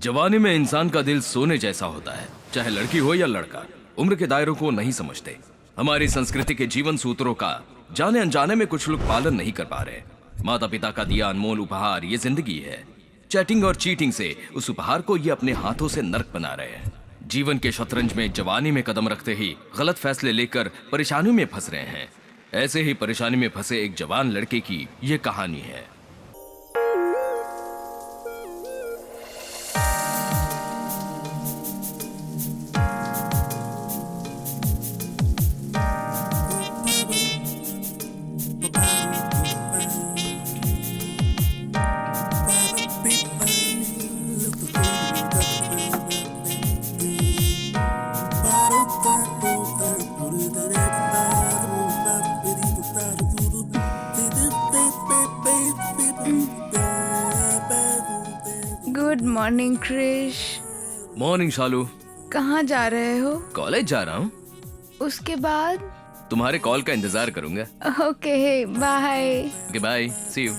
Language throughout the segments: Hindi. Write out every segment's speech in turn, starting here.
जवानी में इंसान का दिल सोने जैसा होता है, चाहे लड़की हो या लड़का। उम्र के दायरों को नहीं समझते। हमारी संस्कृति के जीवन सूत्रों का जाने अनजाने में कुछ लोग पालन नहीं कर पा रहे। माता पिता का दिया अनमोल उपहार ये जिंदगी है। चैटिंग और चीटिंग से उस उपहार को ये अपने हाथों से नर्क बना रहे हैं। जीवन के शतरंज में जवानी में कदम रखते ही गलत फैसले लेकर परेशानियों में फंस रहे हैं। ऐसे ही परेशानी में फंसे एक जवान लड़के की ये कहानी है। Good morning Krish. Morning Shalu. कहाँ जा रहे हो? कॉलेज जा रहा हूँ। उसके बाद? तुम्हारे कॉल का इंतजार करूंगा। Okay bye. Okay bye, see you.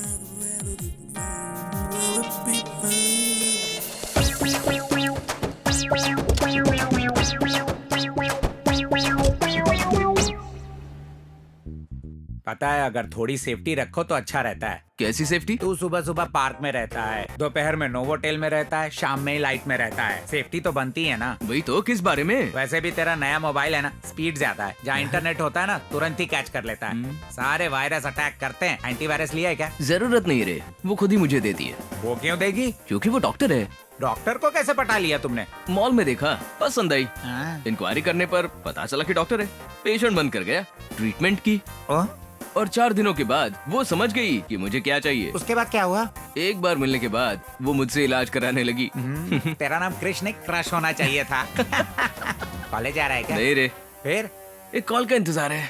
पता है, अगर थोड़ी सेफ्टी रखो तो अच्छा रहता है। कैसी सेफ्टी? तू सुबह सुबह पार्क में रहता है, दोपहर में नोवोटेल में रहता है, शाम में लाइट में रहता है। सेफ्टी तो बनती है ना। वही तो, किस बारे में? वैसे भी तेरा नया मोबाइल है ना, स्पीड ज्यादा है। जहाँ इंटरनेट होता है ना, तुरंत ही कैच कर लेता है। सारे वायरस अटैक करते हैं। एंटीवायरस लिया है क्या? जरूरत नहीं रे, वो खुद ही मुझे देती है। वो क्यों देगी? क्योंकि वो डॉक्टर है। डॉक्टर को कैसे पटा लिया तुमने? मॉल में देखा, पसंद आई। हाँ। इंक्वायरी करने पर पता चला कि डॉक्टर है। पेशेंट बन कर गया, ट्रीटमेंट की ओ? और 4 दिनों के बाद वो समझ गई कि मुझे क्या चाहिए। उसके बाद क्या हुआ? एक बार मिलने के बाद वो मुझसे इलाज कराने लगी। तेरा नाम कृष्ण क्रश होना चाहिए था। कॉलेज जा रहा है क्या? नहीं रे, फिर एक कॉल का इंतजार है।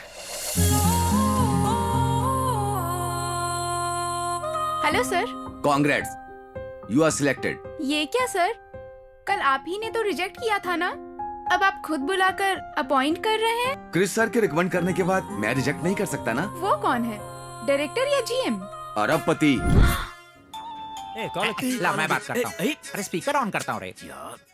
Hello sir. Congrats, you are selected. ये क्या सर? कल आप ही ने तो रिजेक्ट किया था ना, अब आप खुद बुलाकर अपॉइंट कर रहे हैं? क्रिस सर के रिकमेंड करने के बाद मैं रिजेक्ट नहीं कर सकता ना। वो कौन है, डायरेक्टर या जीएम? अरबपति। ला मैं बात करता हूँ। अरे स्पीकर ऑन करता हूँ रे।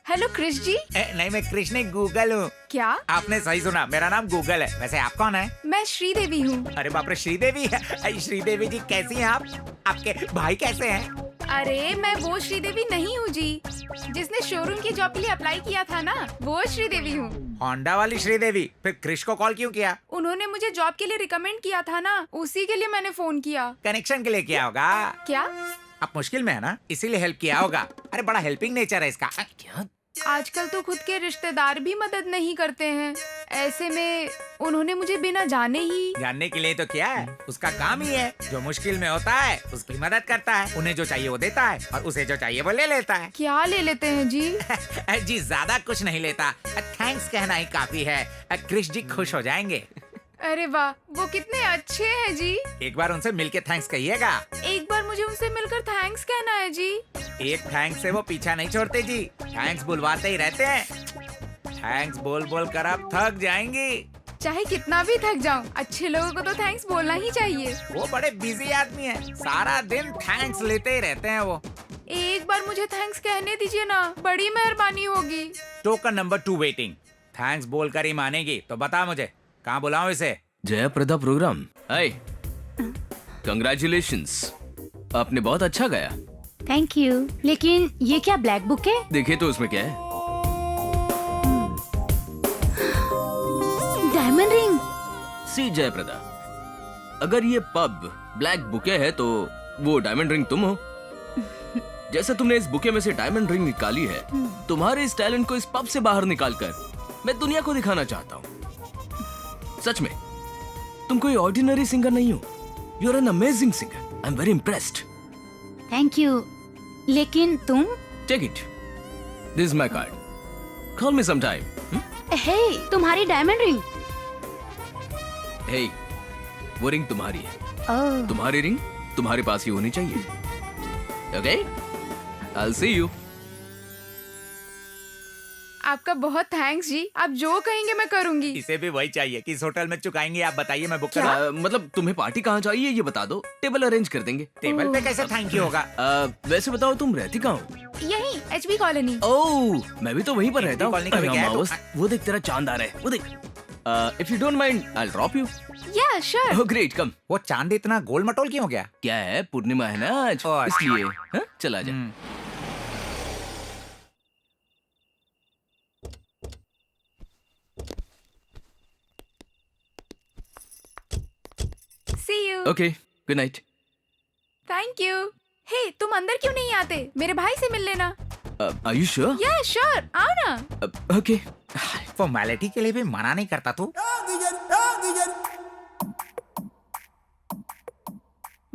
हेलो क्रिश जी। नहीं, मैं कृष्ण गूगल हूँ। क्या? आपने सही सुना, मेरा नाम गूगल है। वैसे आप कौन है? मैं श्रीदेवी हूँ। अरे बाप रे, श्रीदेवी है। श्रीदेवी जी कैसी हैं आप? आपके भाई कैसे हैं? अरे मैं वो श्रीदेवी नहीं हूँ जी, जिसने शोरूम की जॉब के लिए अप्लाई किया था ना, वो श्रीदेवी हूँ। होंडा वाली श्रीदेवी। फिर क्रिश को कॉल क्यों किया? उन्होंने मुझे जॉब के लिए रिकमेंड किया था ना, उसी के लिए मैंने फोन किया। कनेक्शन के लिए किया होगा। क्या? आप मुश्किल में है ना, इसीलिए हेल्प किया होगा। अरे बड़ा हेल्पिंग नेचर है इसका। क्या? आजकल तो खुद के रिश्तेदार भी मदद नहीं करते हैं, ऐसे में उन्होंने मुझे बिना जाने ही। जानने के लिए तो क्या है, उसका काम ही है। जो मुश्किल में होता है उसकी मदद करता है। उन्हें जो चाहिए वो देता है और उसे जो चाहिए वो ले लेता है। क्या ले लेते हैं जी? जी ज्यादा कुछ नहीं लेता, थैंक्स कहना ही काफी है। क्रिश जी खुश हो जाएंगे। अरे वाह, वो कितने अच्छे हैं जी। एक बार उनसे मिलके थैंक्स कहिएगा। एक बार मुझे उनसे मिलकर थैंक्स कहना है जी। एक थैंक्स से वो पीछा नहीं छोड़ते जी, थैंक्स बुलवाते ही रहते हैं। थैंक्स बोल बोल कर आप थक जाएंगी। चाहे कितना भी थक जाऊं, अच्छे लोगों को तो थैंक्स बोलना ही चाहिए। वो बड़े बिजी आदमी हैं, सारा दिन थैंक्स लेते ही रहते हैं वो। एक बार मुझे थैंक्स कहने दीजिए ना, बड़ी मेहरबानी होगी। Token number 2 waiting. थैंक्स बोल कर ही मानेगी तो बता मुझे, कहाँ बुलाऊं इसे? जयप्रदा प्रोग्राम। हाय, कंग्रेचुलेशंस, आपने बहुत अच्छा गाया। Thank you. लेकिन ये क्या ब्लैक बुक है? देखिए तो उसमें क्या है। Diamond ring. सी जयप्रदा, अगर ये पब ब्लैक बुके है तो वो डायमंड रिंग तुम हो। जैसे तुमने इस बुके में से डायमंड रिंग निकाली है, तुम्हारे इस टैलेंट को इस पब से बाहर निकालकर मैं दुनिया को दिखाना चाहता हूँ। सच में तुम कोई ऑर्डिनरी सिंगर नहीं हो, you are an amazing singer. I am very impressed. Thank you. लेकिन तुम? Take it, this is my card, call me some time. Hey, तुम्हारी डायमंड रिंग। हे, वो रिंग तुम्हारी है। ओह। तुम्हारी रिंग तुम्हारे पास ही होनी चाहिए। Okay, I will see you. आपका बहुत थैंक्स जी, आप जो कहेंगे मैं करूंगी। इसे भी वही चाहिए। किस होटल में चुकाएंगे आप बताइए, मैं बुक क्या? करा। मतलब तुम्हें पार्टी कहाँ चाहिए ये बता दो, टेबल अरेंज कर देंगे। टेबल पे कैसे थैंक यू होगा? वैसे बताओ तुम रहती कहाँ हो? यही HB कॉलोनी। ओह मैं भी तो वहीं पर रहता हूँ। कॉलोनी का भी क्या है? माउस, वो देख तेरा चांद आ रहा है, वो देख। If you don't mind I will drop you. या श्योर। ओह ग्रेट, कम। वो चांद इतना गोल मटोल क्यों हो गया? क्या है, पूर्णिमा है ना आज, ओह, अच्छा। इसलिए। हाँ, चला जा। See you. Okay, good night. Thank you. हे तुम अंदर क्यों नहीं आते, मेरे भाई से मिल लेना। Are you sure? Yeah sure, आओ ना। ओके। फॉर्मेलिटी के लिए भी मना नहीं करता तू।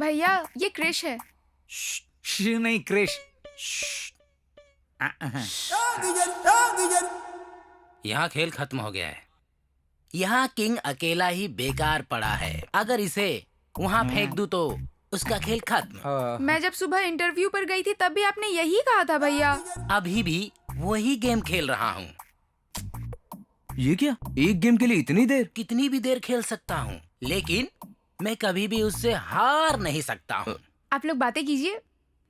भैया ये क्रिश है। नहीं क्रिश। यहाँ खेल खत्म हो गया है। यहाँ किंग अकेला ही बेकार पड़ा है। अगर इसे वहाँ फेंक दूं तो उसका खेल खत्म। मैं जब सुबह इंटरव्यू पर गई थी तब भी आपने यही कहा था भैया। अभी भी वही गेम खेल रहा हूँ। ये क्या, एक गेम के लिए इतनी देर? कितनी भी देर खेल सकता हूँ, लेकिन मैं कभी भी उससे हार नहीं सकता हूँ। आप लोग बातें कीजिए,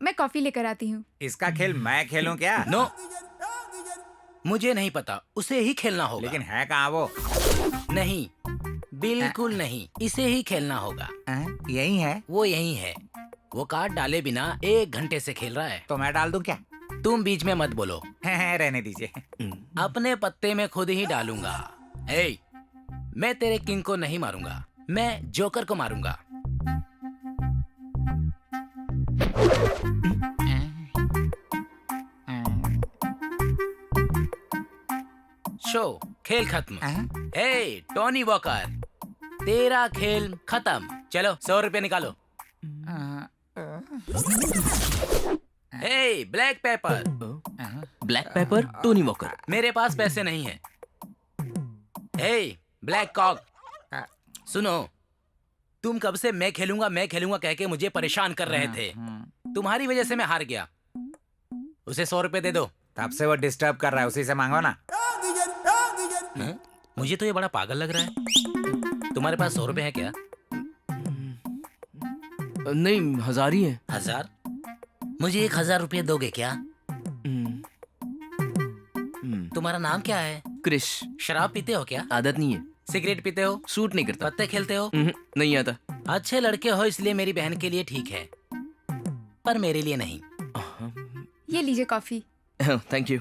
मैं कॉफी लेकर आती हूँ। इसका खेल मैं खेलूं क्या? नो, मुझे नहीं पता, उसे ही खेलना होगा। लेकिन है कहाँ वो? नहीं, बिल्कुल नहीं, इसे ही खेलना होगा। यही है। वो यही है। वो कार्ड डाले बिना 1 घंटे से खेल रहा है। तो मैं डाल दूं क्या? तुम बीच में मत बोलो। रहने दीजिए। अपने पत्ते में खुद ही डालूंगा। ए, मैं तेरे किंग को नहीं मारूंगा, मैं जोकर को मारूंगा। शो, खेल खत्म। ए, टोनी वॉकर, तेरा खेल खत्म। चलो 100 रुपए निकालो। ए, black paper. Black paper, Tony Walker. मेरे पास पैसे नहीं हैं। हे ब्लैक कॉक, सुनो, तुम कब से मैं खेलूंगा कह के मुझे परेशान कर रहे थे। तुम्हारी वजह से मैं हार गया। उसे 100 रुपए दे दो। तब से वो डिस्टर्ब कर रहा है, उसी से मांगो ना। हाँ? मुझे तो ये बड़ा पागल लग रहा है। तुम्हारे पास 100 रुपए है क्या? नहीं, 1000 ही है। 1000? मुझे 1000 रुपए दोगे क्या? तुम्हारा नाम क्या है? क्रिश। शराब पीते हो क्या? आदत नहीं है। सिगरेट पीते हो? सूट नहीं करता। पत्ते खेलते हो? नहीं आता। अच्छे लड़के हो इसलिए मेरी बहन के लिए ठीक है, पर मेरे लिए नहीं। ये लीजिए कॉफी। Thank you.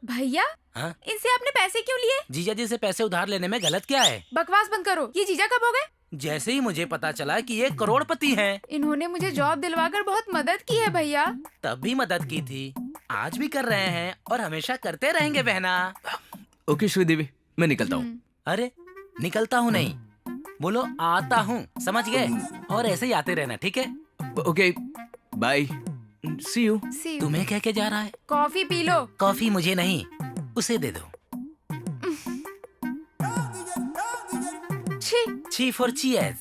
भैया, हाँ? इनसे आपने पैसे क्यों लिए? जीजा जी से पैसे उधार लेने में गलत क्या है? बकवास बंद करो। ये जीजा कब हो गए? जैसे ही मुझे पता चला कि ये करोड़पति हैं, इन्होंने मुझे जॉब दिलवाकर बहुत मदद की है भैया। तब भी मदद की थी, आज भी कर रहे हैं और हमेशा करते रहेंगे बहना। ओके श्रीदेवी, मैं निकलता हूँ। अरे निकलता हूँ नहीं, बोलो आता हूँ, समझ गए? और ऐसे ही आते रहना, ठीक है? Okay bye, see you. See you। तुम्हें कह के जा रहा है? Coffee P low. कॉफी मुझे नहीं, उसे दे दो। छी। ची फॉर चीयर्स।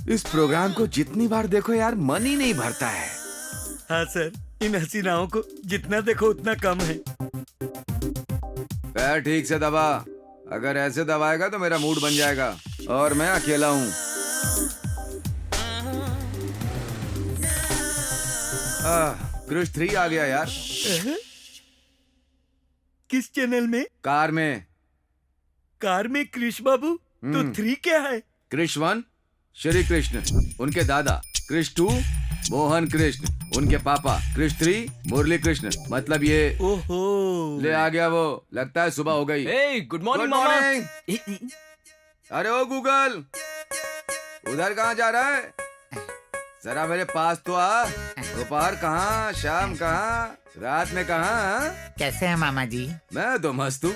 इस प्रोग्राम को जितनी बार देखो यार, मन ही नहीं भरता है। हाँ सर, इन हसीनाओं को जितना देखो उतना कम है। पैर ठीक से दबा, अगर ऐसे दबाएगा तो मेरा मूड बन जाएगा और मैं अकेला हूँ। क्रिश 3 आ गया यार। किस चैनल में? कार में। कार में कृष बाबू? तो 3 क्या है? कृष 1 श्री कृष्ण, उनके दादा। कृष 2 मोहन कृष्ण, उनके पापा। कृष 3 मुरली कृष्ण। मतलब ये ओहो, ले आ गया वो। लगता है सुबह हो गई। हे गुड मॉर्निंग Good मामा। morning। अरे ओ गूगल, उधर कहाँ जा रहा है? जरा मेरे पास तो आ। दोपहर कहाँ, शाम कहाँ, रात में कहाँ? कैसे हैं मामा जी? मैं तो मस्त हूँ।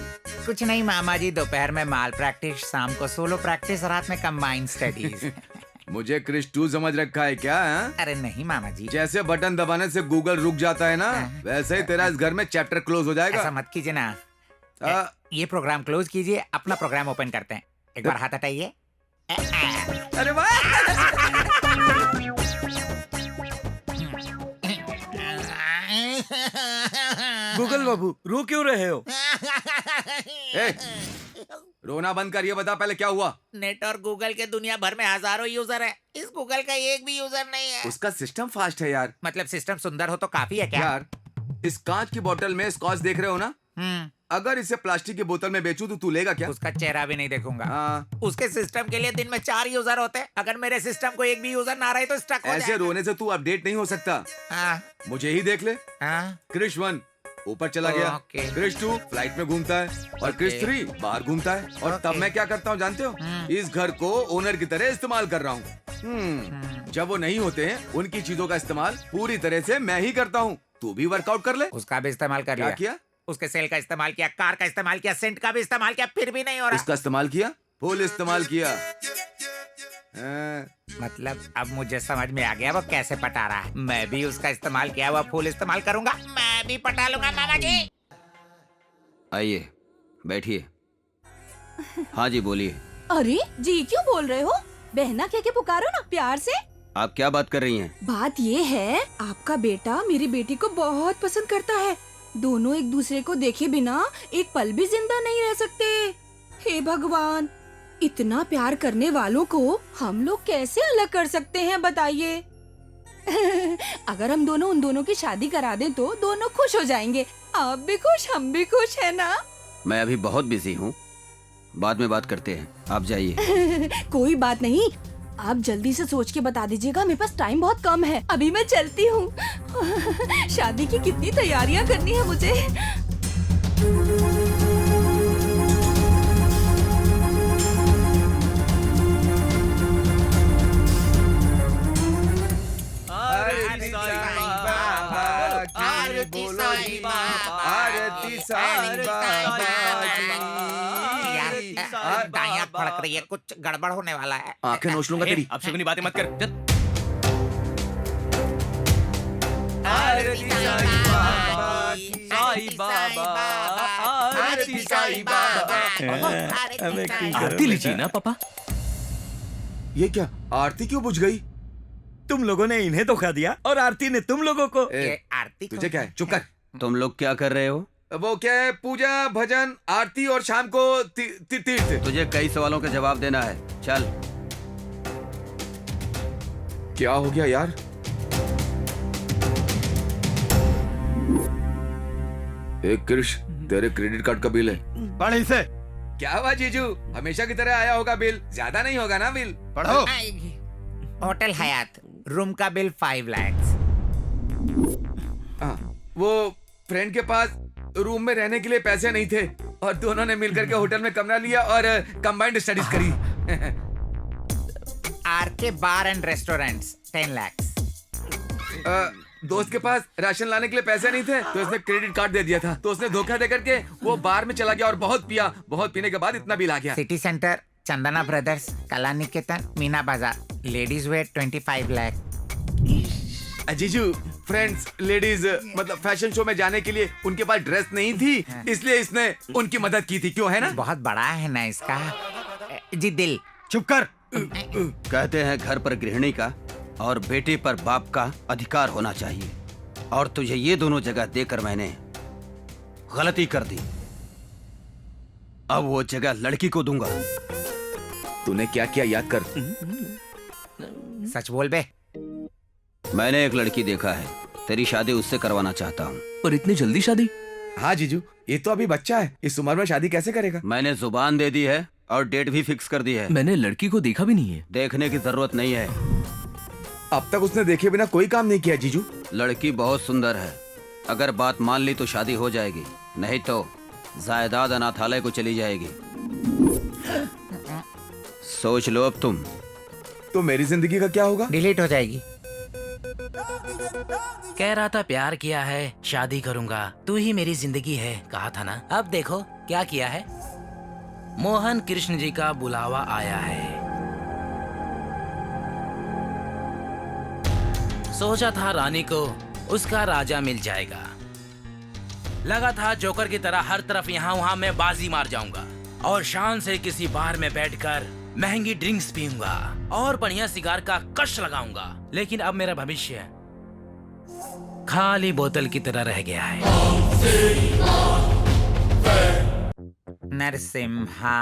कुछ नहीं मामा जी, दोपहर में माल प्रैक्टिस, शाम को सोलो प्रैक्टिस, रात में कंबाइंड स्टडीज। मुझे क्रिश 2 समझ रखा है क्या? है? अरे नहीं मामा जी, जैसे बटन दबाने से गूगल रुक जाता है ना, वैसे ही तेरा इस घर में चैप्टर क्लोज हो ऐसा जाएगा। मत कीजिए ना। आ, ये प्रोग्राम क्लोज कीजिए, अपना प्रोग्राम ओपन करते हैं। एक बार हाथ हटाइए। अरे वाह। बाबू रो क्यों रहे हो? ए, रोना बंद कर, ये बता पहले क्या हुआ। नेट और गूगल के दुनिया भर में हजारों यूजर हैं। इस गूगल का एक भी यूजर नहीं है। उसका सिस्टम फास्ट है यार। मतलब सिस्टम सुंदर हो तो काफी है क्या? यार इस कांच की बोतल में स्कॉच देख रहे हो ना, अगर इसे प्लास्टिक की बोतल में बेचूं तो तू लेगा क्या? उसका चेहरा भी नहीं देखूंगा। हाँ। उसके सिस्टम के लिए दिन में 4 यूजर होते हैं। अगर मेरे सिस्टम को एक भी यूजर ना रहे तो स्टक हो ऐसे जाएगा। रोने से तू अपडेट नहीं हो सकता। हाँ, मुझे ही देख ले। हाँ, क्रिश 1 ऊपर चला गया, ओके। क्रिश 2 फ्लाइट में घूमता है और क्रिश 3 बाहर घूमता है। और तब ओके। मैं क्या करता हूँ जानते हो? इस घर को ओनर की तरह इस्तेमाल कर रहा हूँ। जब वो नहीं होते हैं उनकी चीजों का इस्तेमाल पूरी तरह से मैं ही करता हूँ। तू भी वर्कआउट कर ले। उसका भी इस्तेमाल कर क्या लिया। किया? उसके सेल का इस्तेमाल किया, कार का इस्तेमाल किया, सेंट का भी इस्तेमाल किया, फिर भी नहीं हो रहा। इसका इस्तेमाल किया, फुल इस्तेमाल किया। मतलब अब मुझे समझ में आ गया वो कैसे पटा रहा है। मैं भी उसका इस्तेमाल किया हुआ फुल इस्तेमाल करूंगा। मैं भी पटा लूंगा मामा जी। आइए बैठिए। हाँ जी बोलिए। अरे जी क्यों बोल रहे हो? बहना कह के पुकारो ना प्यार से। आप क्या बात कर रही हैं? बात ये है, आपका बेटा मेरी बेटी को बहुत पसंद करता है। दोनों एक दूसरे को देखे बिना एक पल भी जिंदा नहीं रह सकते। हे भगवान, इतना प्यार करने वालों को हम लोग कैसे अलग कर सकते हैं बताइए? अगर हम दोनों उन दोनों की शादी करा दें तो दोनों खुश हो जाएंगे। आप भी खुश, हम भी खुश, है ना? मैं अभी बहुत बिजी हूँ, बाद में बात करते हैं। आप जाइए। कोई बात नहीं, आप जल्दी से सोच के बता दीजिएगा। मेरे पास टाइम बहुत कम है, अभी मैं चलती हूँ। शादी की कितनी तैयारियां करनी है मुझे। आरती साईं बाबा की, बोलो जी आरती साईं बाबा की। दाएं हाथ फड़क रही है, कुछ गड़बड़ होने वाला है। आंखें नोच लूंगा तेरी। अब शकुनी बातें मत कर। आरती साईं बाबा की, साईं बाबा, आरती साईं बाबा। हमें की आरती लीजिए ना पापा। ये क्या, आरती क्यों बुझ गई? तुम लोगों ने इन्हें धोखा दिया और आरती ने तुम लोगों को। ए, ये आरती तुझे क्या है? चुप कर। तुम लोग क्या कर रहे हो? वो क्या है, पूजा भजन आरती और शाम को तीर्थ। तुझे कई सवालों के जवाब देना है। चल। क्या हो गया यार? एक कृष, तेरे क्रेडिट कार्ड का बिल है। पढ़ इसे। क्या हुआ जीजू, हमेशा की तरह आया होगा बिल? ज्यादा नहीं होगा ना बिल? पढ़ो। होटल हयात, रूम का बिल 5 लाख। वो फ्रेंड के पास रूम में रहने के लिए पैसे नहीं थे और दोनों ने मिलकर के होटल में कमरा लिया और कंबाइंड स्टडीज करी। RK bar and restaurants 10 lakh. दोस्त के पास राशन लाने के लिए पैसे नहीं थे तो उसने क्रेडिट कार्ड दे दिया था, तो उसने धोखा दे करके वो बार में चला गया और बहुत पिया। बहुत पीने के बाद इतना बिल आ गया। सिटी सेंटर, चंदना ब्रदर्स, कला निकेतन, मीना बाजार, लेडीज वेयर 25 लाख। जीजू, फ्रेंड्स लेडीज मतलब फैशन शो में जाने के लिए उनके पास ड्रेस नहीं थी, इसलिए इसने उनकी मदद की थी। क्यों, है ना? बहुत बड़ा है ना इसका जी दिल। चुप कर। कहते हैं घर पर गृहिणी का और बेटे पर बाप का अधिकार होना चाहिए, और तुझे ये दोनों जगह देकर मैंने गलती कर दी। अब वो जगह लड़की को दूंगा। तूने क्या किया याद कर। सच बोल बे। मैंने एक लड़की देखा है, तेरी शादी उससे करवाना चाहता हूँ। पर इतनी जल्दी शादी? हाँ जीजू, ये तो अभी बच्चा है, इस उम्र में शादी कैसे करेगा? मैंने जुबान दे दी है और डेट भी फिक्स कर दी है। मैंने लड़की को देखा भी नहीं है। देखने की जरूरत नहीं है। अब तक उसने देखे बिना कोई काम नहीं किया जीजू। लड़की बहुत सुंदर है, अगर बात मान ली तो शादी हो जाएगी, नहीं तो जायदाद अनाथालय को चली जाएगी। सोच लो अब तुम। तो मेरी जिंदगी का क्या होगा? डिलीट हो जाएगी। कह रहा था प्यार किया है, शादी करूंगा, तू ही मेरी जिंदगी है, कहा था ना। अब देखो क्या किया है। मोहन कृष्ण जी का बुलावा आया है। सोचा था रानी को उसका राजा मिल जाएगा। लगा था जोकर की तरह हर तरफ यहाँ वहाँ मैं बाजी मार जाऊंगा और शान से किसी बार में बैठकर महंगी ड्रिंक्स पीऊंगा और बढ़िया सिगार का कश लगाऊंगा। लेकिन अब मेरा भविष्य खाली बोतल की तरह रह गया है। नरसिम्हा।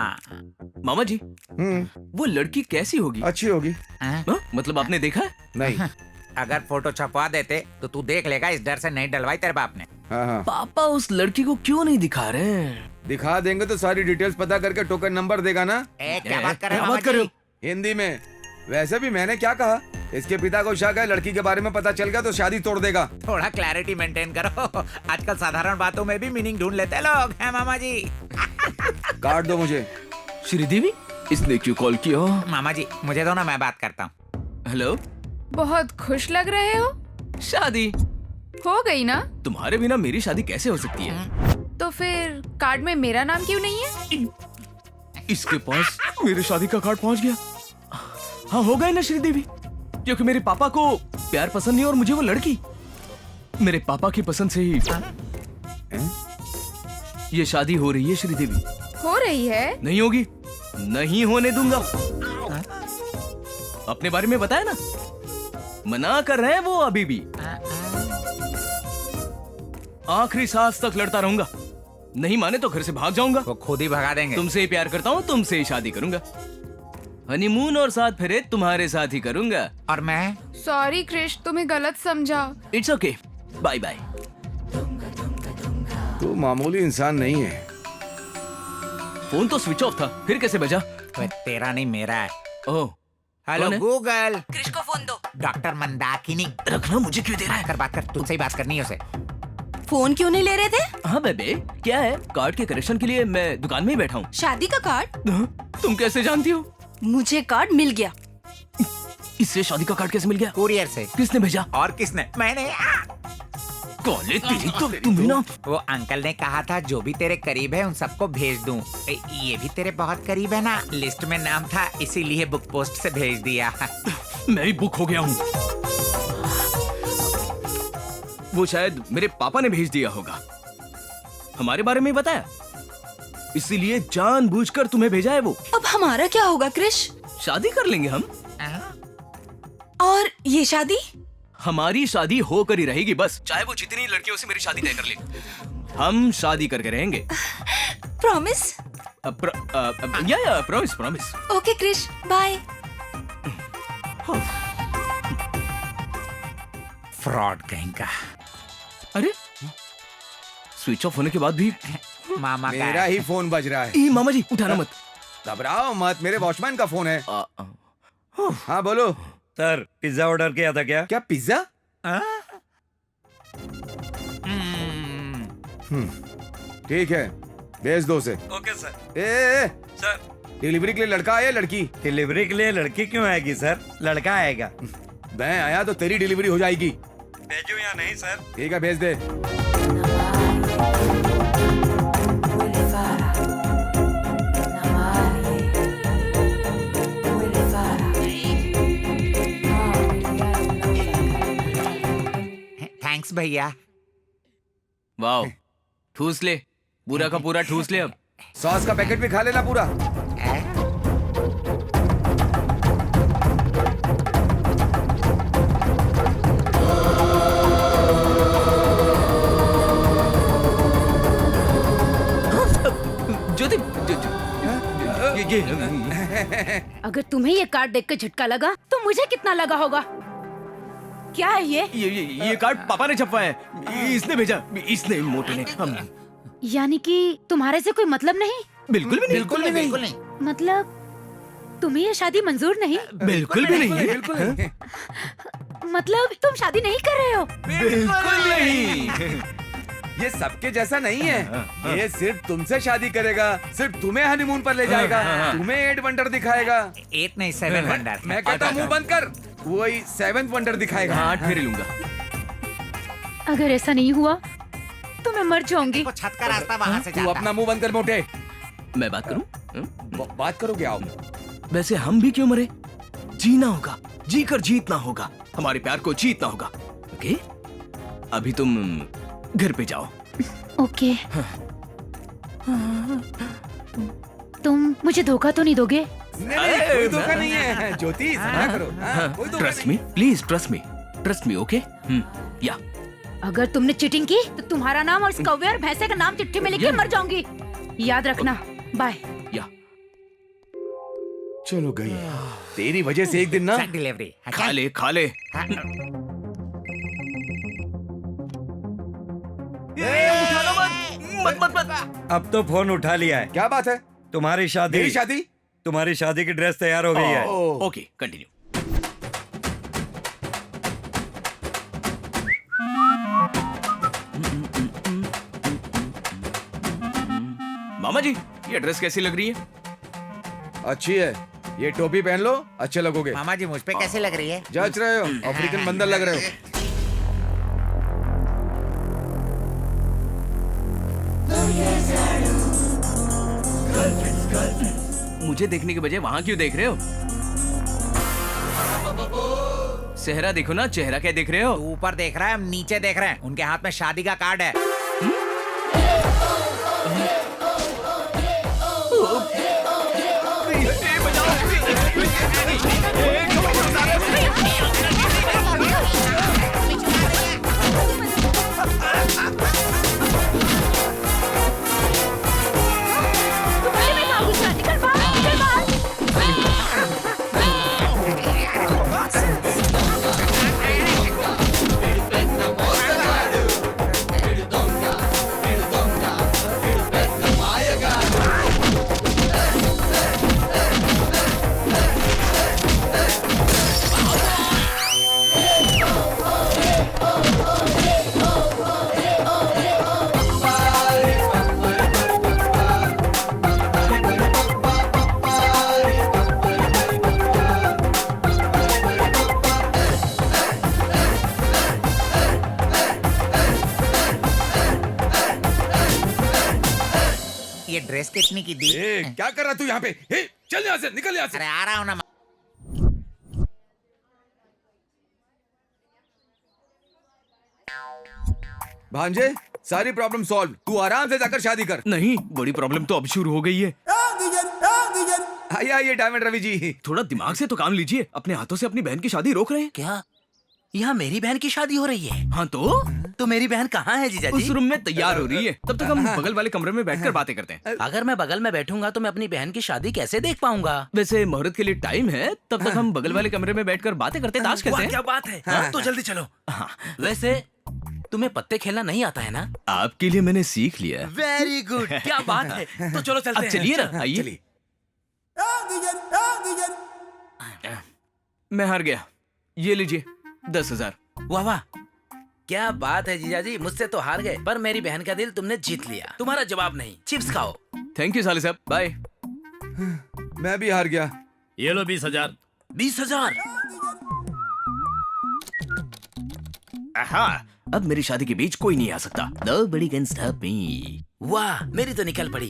मामा जी, वो लड़की कैसी होगी? अच्छी होगी। हाँ? मतलब आपने देखा है? नहीं। अगर फोटो छपवा देते तो तू देख लेगा, इस डर से नहीं डलवाई तेरे बाप ने। हाँ। पापा उस लड़की को क्यों नहीं दिखा रहे हैं? दिखा देंगे तो सारी डिटेल्स पता करके टोकन नंबर देगा ना। क्या बात कर रहे क्या हो बात कर रहे हो? हिंदी में। वैसे भी मैंने क्या कहा, इसके पिता को शक है लड़की के बारे में पता चल गया तो शादी तोड़ देगा। थोड़ा क्लैरिटी मेंटेन करो। आजकल साधारण बातों में भी मीनिंग ढूंढ लेते हैं लोग, हैं मामा जी? काट दो मुझे। श्रीदेवी, इसने क्यों कॉल किया? मामा जी मुझे दो ना, मैं बात करता हूँ। हेलो। बहुत खुश लग रहे हो। शादी हो गई ना? तुम्हारे बिना मेरी शादी कैसे हो सकती है? तो फिर कार्ड में मेरा नाम क्यों नहीं है? इसके पास मेरी शादी का कार्ड पहुंच गया। हाँ, हो गए ना श्रीदेवी, क्योंकि मेरे पापा को प्यार पसंद नहीं और मुझे वो लड़की मेरे पापा की पसंद से ही ये शादी हो रही है। श्रीदेवी, हो रही है? नहीं होगी, नहीं होने दूंगा। अपने बारे में बताया ना, मना कर रहे हैं वो अभी भी। आखिरी सांस तक लड़ता रहूंगा, नहीं माने तो घर से भाग जाऊंगा। वो खुद ही भगा देंगे। तुमसे ही प्यार करता हूँ, तुमसे ही शादी करूंगा। हनीमून और 7 फेरे तुम्हारे साथ ही करूंगा। और मैं? सॉरी क्रिश, तुम्हें गलत समझा। It's okay, bye bye. तू मामूली इंसान नहीं है। फोन तो स्विच ऑफ था, फिर कैसे बजा? तेरा नहीं मेरा है। ओह, हेलो कौन है? गूगल, क्रिश को फोन दो। डॉक्टर मंदाकिनी। रखना, मुझे क्यों दे रहा है? कर बात कर, तुझसे ही बात करनी है उसे। फोन क्यों नहीं ले रहे थे? हाँ बेबे, क्या है? कार्ड के करेक्शन के लिए मैं दुकान में ही बैठा हूँ। शादी का कार्ड? तुम कैसे जानती हो? मुझे कार्ड मिल गया। इससे शादी का कार्ड कैसे मिल गया? कुरियर से। किसने भेजा? और किसने? मैंने। कॉलेज तेरी तो तुम्हें ना। वो अंकल ने कहा था जो भी तेरे करीब है उन सबको भेज दूं। ये भी तेरे बहुत करीब है ना, लिस्ट में नाम था, इसीलिए बुक पोस्ट से भेज दिया। मैं ही बुक हो गया हूँ। वो शायद मेरे पापा ने भेज दिया होगा, हमारे बारे में बताया, इसीलिए जानबूझकर तुम्हें भेजा है वो। अब हमारा क्या होगा क्रिश? शादी कर लेंगे हम। और ये शादी? हमारी शादी होकर ही रहेगी बस, चाहे वो जितनी लड़कियों से मेरी शादी तय कर ले, हम शादी करके रहेंगे। Promise? Yeah promise promise. Okay Krish, bye. Fraud कहीं का। अरे, स्विच ऑफ होने के बाद भी मामा का मेरा ही फोन बज रहा है। ए, मामा जी उठाना मत। घबराओ मत, मेरे वॉचमैन का फोन है। हाँ बोलो। सर, पिज्जा ऑर्डर किया था क्या? क्या पिज्जा? ठीक है, भेज दो उसे। Okay sir. ए, सर, डिलीवरी के लिए लड़का आया लड़की? डिलीवरी के लिए लड़की क्यों आएगी सर? लड़का आएगा। मैं आया तो तेरी डिलीवरी हो जाएगी। भेजू या नहीं सर? ठीक है, भेज दे। थैंक्स भैया। वाओ, ठूस ले, पूरा का पूरा ठूस ले। अब सॉस का पैकेट भी खा लेना पूरा। ज्योति, ये अगर तुम्हें ये कार्ड देख कर झटका लगा तो मुझे कितना लगा होगा? क्या है ये कार्ड पापा ने छपवाया है, इसने भेजा, इसने मोटे ने। हम यानी कि तुम्हारे से कोई मतलब नहीं? बिल्कुल भी नहीं, बिल्कुल नहीं। मतलब तुम्हें ये शादी मंजूर नहीं? बिल्कुल भी नहीं, बिल्कुल नहीं। मतलब तुम शादी नहीं कर रहे हो? बिल्कुल नहीं। ये सबके जैसा नहीं है। ये सिर्फ तुमसे शादी करेगा, सिर्फ तुम्हें हनीमून पर ले जाएगा, तुम्हें 8 वंडर दिखाएगा। 8 नहीं 7 वंडर। मैं कहता मुंह बंद कर, वही 7th वंडर दिखाएगा। 8 फेरे लूंगा। अगर ऐसा नहीं हुआ तो मैं मर जाऊंगी। वो छत का रास्ता वहाँ से तू जाता अपना मुंह बंद कर मोटे। मैं बात करूं? बात करोगे? आओ। वैसे हम भी क्यों मरे? जीना होगा, जीकर जीतना होगा, हमारे प्यार को जीतना होगा। ओके, अभी तुम घर पे जाओ। ओके। तुम मुझे धोखा तो नहीं दोगे? नहीं, कोई धोखा नहीं है। ज्योति, समझा करो। कोई धोखा trust me, please trust me, okay? या अगर तुमने चीटिंग की तो तुम्हारा नाम और इस कौवे और भैंसे का नाम चिट्ठी में लिख के मर जाऊंगी। याद रखना। बाय। या चलो गई। तेरी वजह से एक दिन ना सर डिलीवरी। खा ले खा ले। मत मत मत। अब तो फोन उठा लिया है। क्या बात है? तुम्हारी शादी मेरी शादी? तुम्हारी शादी की ड्रेस तैयार हो गई है। Okay continue. मामा जी ये ड्रेस कैसी लग रही है? अच्छी है। ये टोपी पहन लो, अच्छे लगोगे। मामा जी मुझ पे कैसे लग रही है? जच रहे हो, अफ्रीकन बंदर लग रहे हो। मुझे देखने के बजाय वहां क्यों देख रहे हो? चेहरा देखो ना, चेहरा क्या देख रहे हो? तू ऊपर देख रहा है, हम नीचे देख रहे हैं। उनके हाथ में शादी का कार्ड है। ये ड्रेस कितनी की दी? क्या कर रहा तू यहाँ पे? चल यहाँ से, निकल यहाँ से। अरे आ रहा हूँ ना। भांजे, सारी प्रॉब्लम सॉल्व। तू आराम से जाकर शादी कर। नहीं, बड़ी प्रॉब्लम तो अब शुरू हो गई है। आइए आइए डायमंड रवि जी। थोड़ा दिमाग से तो काम लीजिए। अपने हाथों से अपनी बहन की शादी रोक रहे हैं। क्या यहाँ मेरी बहन की शादी हो रही है? हाँ तो मेरी बहन कहाँ है जीजा उस जी? रूम में तैयार हो रही है। तब तक हम बगल वाले कमरे में बैठकर बातें करते हैं। अगर मैं बगल में बैठूंगा तो मैं अपनी बहन की शादी कैसे देख पाऊंगा? वैसे मुहूर्त के लिए टाइम है, तब तक हम बगल वाले कमरे में बैठकर बातें करते ताश खेलते वाह, हैं। क्या बात है। हाँ, तो जल्दी चलो। वैसे तुम्हें पत्ते खेलना नहीं आता है ना? आपके लिए मैंने सीख लिया। वेरी गुड, क्या बात है। तो चलो चलते अब हैं। चलिए ना, आइए। मैं हार गया। ये लीजिए 10,000। वाह वाह, क्या बात है जीजा जी। मुझसे तो हार गए, पर मेरी बहन का दिल तुमने जीत लिया। तुम्हारा जवाब नहीं। चिप्स खाओ। थैंक यू साले साहब, बाय। मैं भी हार गया। ये लो 20,000। 20,000? अब मेरी शादी के बीच कोई नहीं आ सकता। Nobody can stop me। वाह, मेरी तो निकल पड़ी।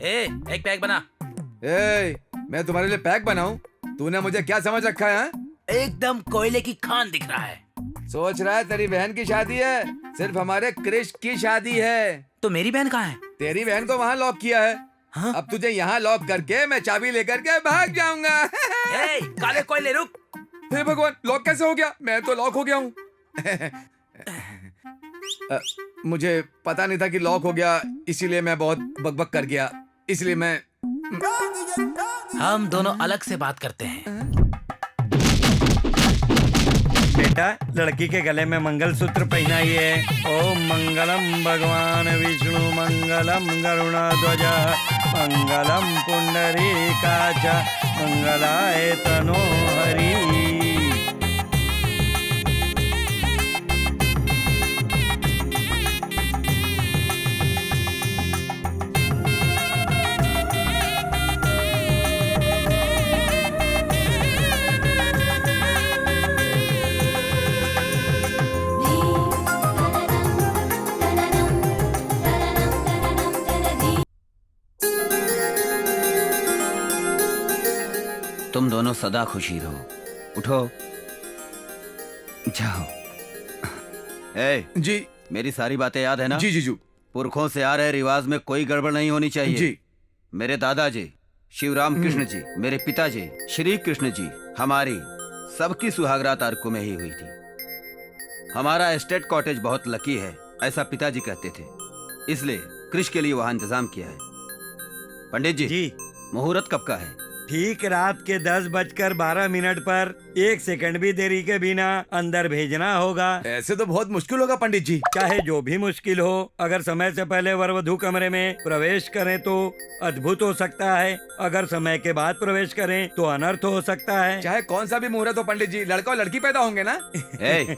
एक पैक बना। मैं तुम्हारे लिए पैक बनाऊं? तूने मुझे क्या समझ रखा है? एकदम कोयले की खान दिख रहा है। सोच रहा है तेरी बहन की शादी है? सिर्फ हमारे क्रिश की शादी है। तो मेरी बहन कहाँ है? तेरी बहन को वहाँ लॉक किया है। हाँ? अब तुझे यहाँ लॉक करके मैं चाबी लेकर के भाग जाऊंगा। काले कोयले रुक। हे भगवान, लॉक कैसे हो गया? मैं तो लॉक हो गया हूँ। मुझे पता नहीं था कि लॉक हो गया, इसीलिए मैं बहुत बकबक कर गया। इसलिए मैं हम दोनों अलग से बात करते हैं। बेटा, लड़की के गले में मंगलसूत्र पहनाइए। ओम मंगलम भगवान विष्णु मंगलम गरुणध्वज मंगलम पुंडरीकाच मंगलाय तनो हरि। तुम दोनों सदा खुशी रहो। उठो, जाओ। जी मेरी सारी बातें याद है ना? जी जी जी। पुरखों से आ रहे रिवाज में कोई गड़बड़ नहीं होनी चाहिए। जी। मेरे दादाजी शिवराम कृष्ण जी, मेरे पिताजी श्री कृष्ण जी, हमारी सबकी सुहागरात अर्को में ही हुई थी। हमारा एस्टेट कॉटेज बहुत लकी है, ऐसा पिताजी कहते थे, इसलिए कृष के लिए वहाँ इंतजाम किया है। पंडित जी, जी मुहूर्त कब का है? ठीक रात के 10:12 पर 1 सेकंड भी देरी के बिना अंदर भेजना होगा। ऐसे तो बहुत मुश्किल होगा पंडित जी। चाहे जो भी मुश्किल हो, अगर समय से पहले वर वधू कमरे में प्रवेश करें तो अद्भुत हो सकता है, अगर समय के बाद प्रवेश करें तो अनर्थ हो सकता है। चाहे कौन सा भी मुहूर्त हो पंडित जी, लड़का और लड़की पैदा होंगे ना। ए,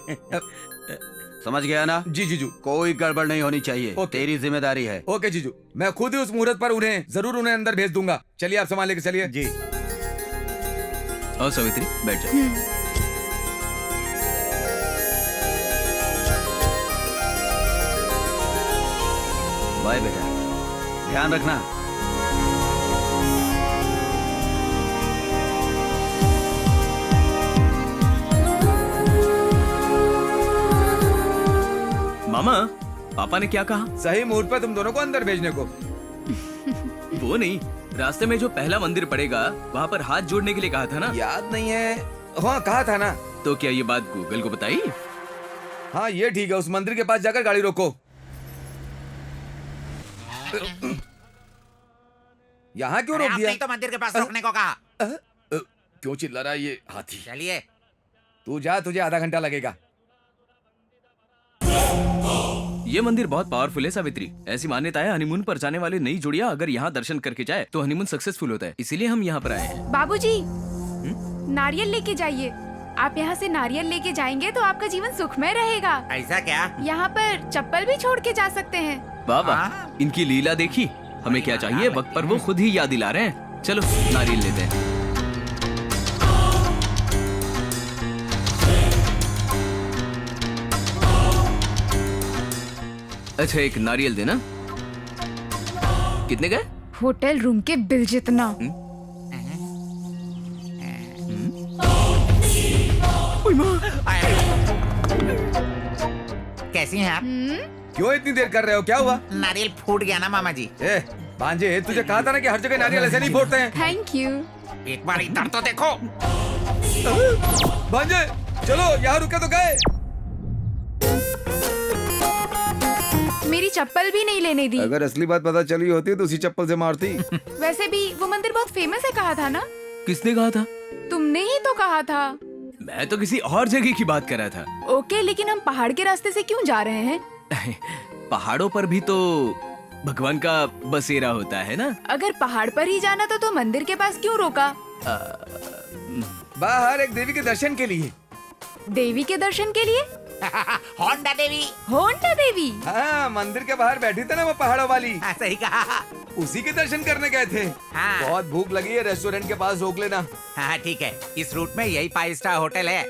समझ गया ना? जी जीजू। कोई गड़बड़ नहीं होनी चाहिए, ओके। तेरी जिम्मेदारी है। ओके जीजू, मैं खुद ही उस मुहूर्त पर उन्हें अंदर भेज दूंगा। चलिए आप सामान लेके चलिए। जी और सावित्री बैठ जाओ। बाय बेटा, ध्यान रखना। मामा, पापा ने क्या कहा? सही मुहूर्त पर तुम दोनों को अंदर भेजने को। वो नहीं, रास्ते में जो पहला मंदिर पड़ेगा वहाँ पर हाथ जोड़ने के लिए कहा था ना? याद नहीं है। हाँ कहा था ना। तो क्या ये बात गूगल को बताई? हाँ ये ठीक है, उस मंदिर के पास जाकर गाड़ी रोको। यहाँ क्यों रोक दिया? तो मंदिर के पास रोकने को कहा। क्यों चिल्ला रहा है ये हाथी? चलिए। तू जा, तुझे आधा घंटा लगेगा। ये मंदिर बहुत पावरफुल है सावित्री। ऐसी मान्यता है हनीमून पर जाने वाले नई जोड़ियां अगर यहाँ दर्शन करके जाए तो हनीमून सक्सेसफुल होता है, इसीलिए हम यहाँ पर आए हैं। बाबूजी, नारियल लेके जाइए। आप यहाँ से नारियल लेके जाएंगे तो आपका जीवन सुखमय रहेगा। ऐसा क्या? यहाँ पर चप्पल भी छोड़ के जा सकते हैं। बाबा, हाँ। इनकी लीला देखी। हमें क्या चाहिए, वक्त पर वो खुद ही याद दिला रहे हैं। चलो नारियल लेते हैं। अच्छा एक नारियल देना। कितने गए? होटल रूम के बिल जितना। कैसी हैं आप? क्यों इतनी देर कर रहे हो? क्या हुआ? नारियल फूट गया ना मामा जी। ए भांजे, तुझे कहा था ना कि हर जगह नारियल ऐसे नहीं फोड़ते हैं। Thank you. एक बार इधर तो देखो। भांजे चलो, यहाँ रुके तो गए। मेरी चप्पल भी नहीं लेने दी। अगर असली बात पता चली होती तो उसी चप्पल से मारती। वैसे भी वो मंदिर बहुत फेमस है, कहा था ना? किसने कहा था? तुमने ही तो कहा था। मैं तो किसी और जगह की बात कर रहा था। ओके, लेकिन हम पहाड़ के रास्ते से क्यों जा रहे हैं? पहाड़ों पर भी तो भगवान का बसेरा होता है ना। अगर पहाड़ पर ही जाना था तो मंदिर के पास क्यों रोका? बाहर एक देवी के दर्शन के लिए। देवी के दर्शन के लिए? होंडा देवी। होंडा देवी? हाँ, मंदिर के बाहर बैठी थी ना वो पहाड़ों वाली। हाँ, सही कहा। उसी के दर्शन करने गए थे। हाँ। बहुत भूख लगी है, रेस्टोरेंट के पास रोक लेना। हाँ ठीक है, इस रूट में यही 5 स्टार होटल है।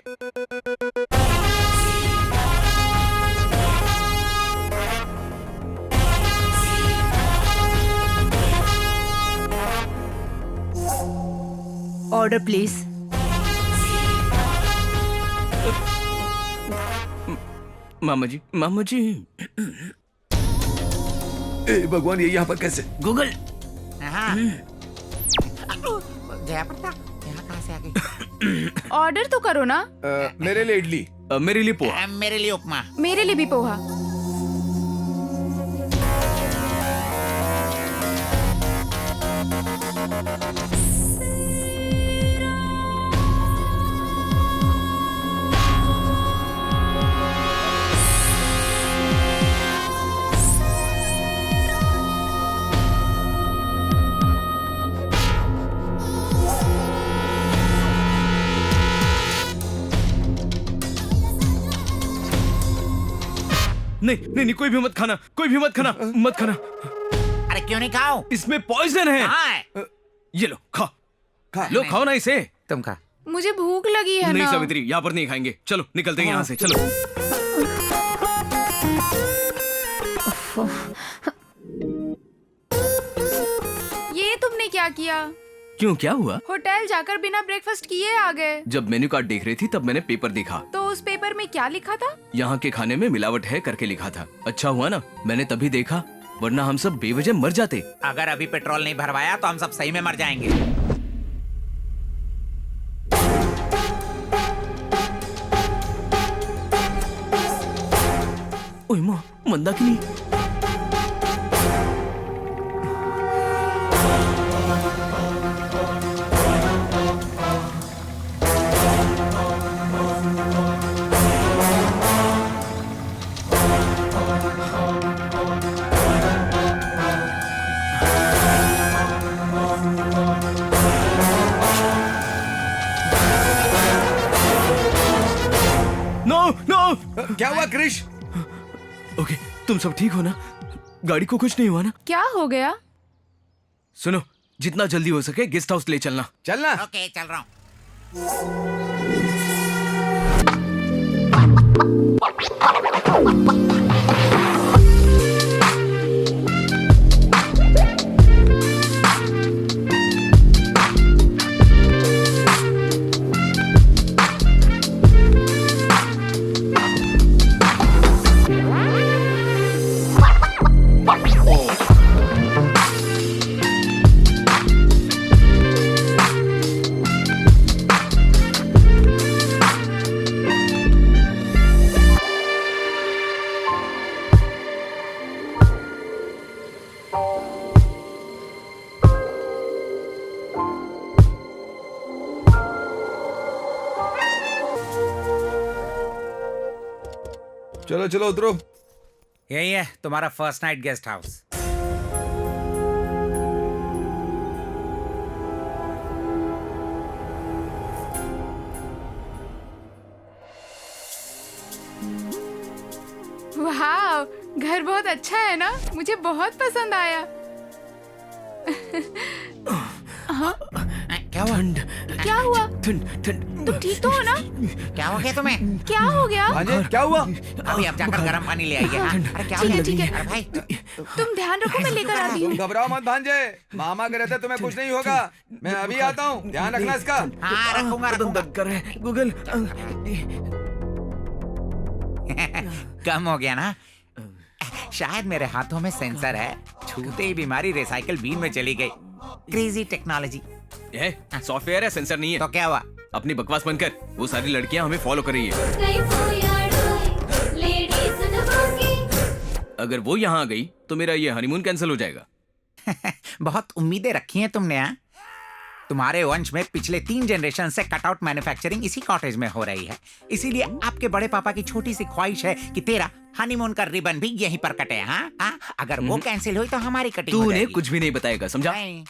Order please. मामा जी, मामा जी। ए भगवान, ये यहाँ पर कैसे? गूगल। हाँ। जया प्रताप, यहाँ कहाँ से आ गई? ऑर्डर तो करो ना। मेरे लिए इडली। मेरे लिए पोहा। मेरे लिए उपमा। मेरे लिए भी पोहा। नहीं, कोई भी मत खाना, कोई भी मत खाना, मत खाना। अरे क्यों नहीं खाओ? इसमें पॉइजन है। कहाँ है? ये लो, खाओ। खा। लो, खाओ ना इसे। तुम खा। मुझे भूख लगी है नहीं ना। सावित्री, यहाँ पर नहीं खाएंगे। चलो निकलते हैं यहाँ से, चलो। ये तुमने क्या किया? क्यों, क्या हुआ? होटल जाकर बिना ब्रेकफास्ट किए आ गए। जब मेन्यू कार्ड देख रही थी तब मैंने पेपर देखा। तो उस पेपर में क्या लिखा था? यहाँ के खाने में मिलावट है करके लिखा था। अच्छा हुआ ना मैंने तभी देखा, वरना हम सब बेवजह मर जाते। अगर अभी पेट्रोल नहीं भरवाया तो हम सब सही में मर जाएंगे। ओए माँ, मंदाकिनी। No no. क्या हुआ क्रिश? ओके, तुम सब ठीक हो ना? गाड़ी को कुछ नहीं हुआ ना? क्या हो गया? सुनो, जितना जल्दी हो सके गेस्ट हाउस ले चलना। चलना। ओके, चल रहा हूँ। चलो चलो उतरो। यही है तुम्हारा फर्स्ट नाइट गेस्ट हाउस। वाह, घर बहुत अच्छा है ना? मुझे बहुत पसंद आया। क्या हुआ? क्या हुआ? ठंड ठंड। तुम ठीक तो हो ना? क्या हो गया तुम्हें? क्या हो गया? भांजे क्या हुआ? अभी आप जाकर गर्म पानी ले आइए। हाँ? अरे क्या हो ठीक है, गया? ठीक है। अरे भाई, तुम ध्यान रखो, मैं लेकर आती तुम हूँ। घबराओ मत भांजे, मामा के रहते तुम्हें कुछ नहीं होगा। मैं अभी आता हूँ, ध्यान रखना इसका। हाँ रखूंगा बदन रखूंगा। दर्द कर रहा है। गूगल। कम हो गया ना? शायद मेरे हाथों में सेंसर है, छूते ही बीमारी रिसाइकल बीन में चली गई। Crazy technology. ये सॉफ्टवेयर है, सेंसर नहीं है। तो क्या हुआ? अपनी बकवास बंद कर। वो सारी लड़कियां हमें फॉलो कर रही है। अगर वो यहाँ आ गई तो मेरा ये हनीमून कैंसिल हो जाएगा। बहुत उम्मीदें रखी हैं तुमने। हाँ? तुम्हारे वंश में पिछले 3 जनरेशन से कटआउट मैन्युफैक्चरिंग इसी कॉटेज में हो रही है। इसीलिए आपके बड़े पापा की छोटी सी ख्वाहिश है कि तेरा हनीमून का रिबन भी यहीं पर कटे। हाँ? हाँ? अगर वो कैंसिल हुई तो हमारी कटिंग तू हो उन्हें जाएगी। कुछ भी नहीं बताएगा, समझा? नहीं।